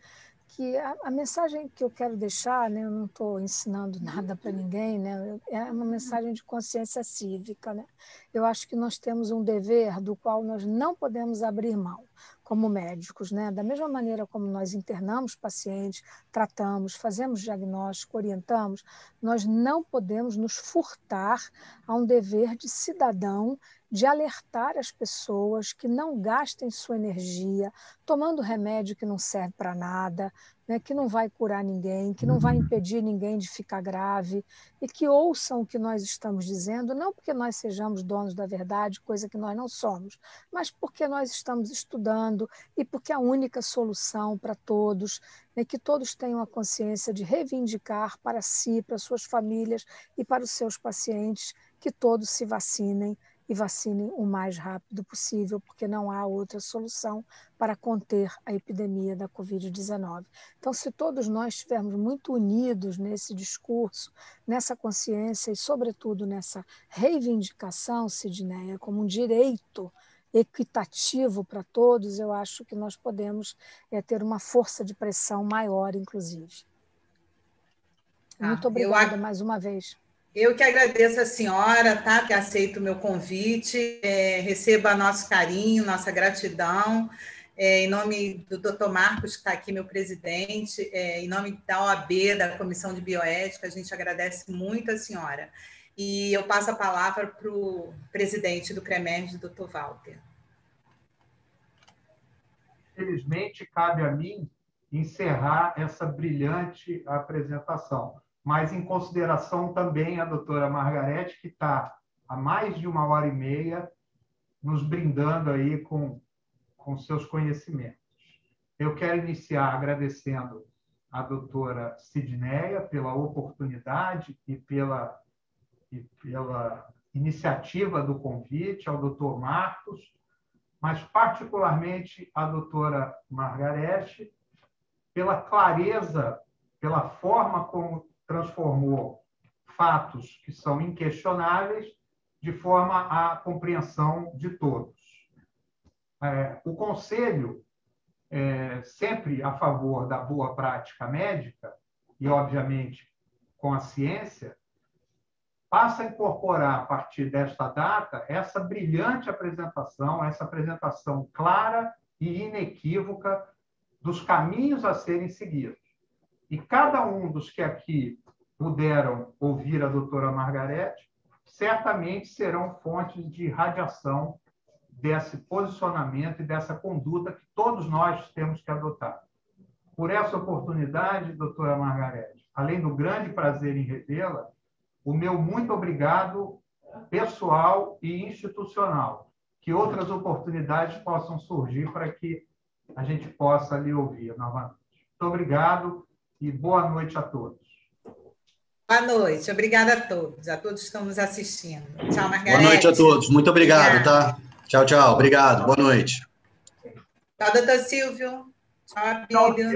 F: a mensagem que eu quero deixar, né, eu não estou ensinando nada para ninguém, né, é uma mensagem de consciência cívica, né? Eu acho que nós temos um dever do qual nós não podemos abrir mão, como médicos, né? Da mesma maneira como nós internamos pacientes, tratamos, fazemos diagnóstico, orientamos, nós não podemos nos furtar a um dever de cidadão de alertar as pessoas que não gastem sua energia tomando remédio que não serve para nada, né, que não vai curar ninguém, que não vai impedir ninguém de ficar grave, e que ouçam o que nós estamos dizendo, não porque nós sejamos donos da verdade, coisa que nós não somos, mas porque nós estamos estudando e porque a única solução para todos é que todos tenham a consciência de reivindicar para si, para suas famílias e para os seus pacientes que todos se vacinem e vacinem o mais rápido possível, porque não há outra solução para conter a epidemia da Covid-19. Então, se todos nós estivermos muito unidos nesse discurso, nessa consciência e, sobretudo, nessa reivindicação, Sidneia, como um direito equitativo para todos, eu acho que nós podemos ter uma força de pressão maior, inclusive. Muito obrigada mais uma vez.
E: Eu que agradeço a senhora, tá? Que aceita o meu convite, receba nosso carinho, nossa gratidão, em nome do Dr. Marcos, que está aqui, meu presidente, em nome da OAB, da Comissão de Bioética, a gente agradece muito a senhora. E eu passo a palavra para o presidente do CREMERG, Dr. Walter.
B: Felizmente, cabe a mim encerrar essa brilhante apresentação, mas em consideração também a doutora Margarete, que está há mais de 1h30 nos brindando aí com seus conhecimentos. Eu quero iniciar agradecendo a doutora Sidneia pela oportunidade e pela iniciativa do convite, ao doutor Marcos, mas particularmente à doutora Margarete, pela clareza, pela forma como transformou fatos que são inquestionáveis de forma à compreensão de todos. O Conselho, sempre a favor da boa prática médica, e, obviamente, com a ciência, passa a incorporar, a partir desta data, essa brilhante apresentação, essa apresentação clara e inequívoca dos caminhos a serem seguidos. E cada um dos que aqui puderam ouvir a doutora Margarete, certamente serão fontes de irradiação desse posicionamento e dessa conduta que todos nós temos que adotar. Por essa oportunidade, doutora Margarete, além do grande prazer em revê-la, o meu muito obrigado pessoal e institucional, que outras oportunidades possam surgir para que a gente possa lhe ouvir novamente. Muito obrigado e boa noite a todos.
E: Boa noite, obrigada a todos que estão nos assistindo. Tchau, Margarete.
C: Boa noite a todos, muito obrigado, tá? Tchau, tchau, obrigado, boa noite.
E: Tchau, doutor Silvio. Tchau, Abílio.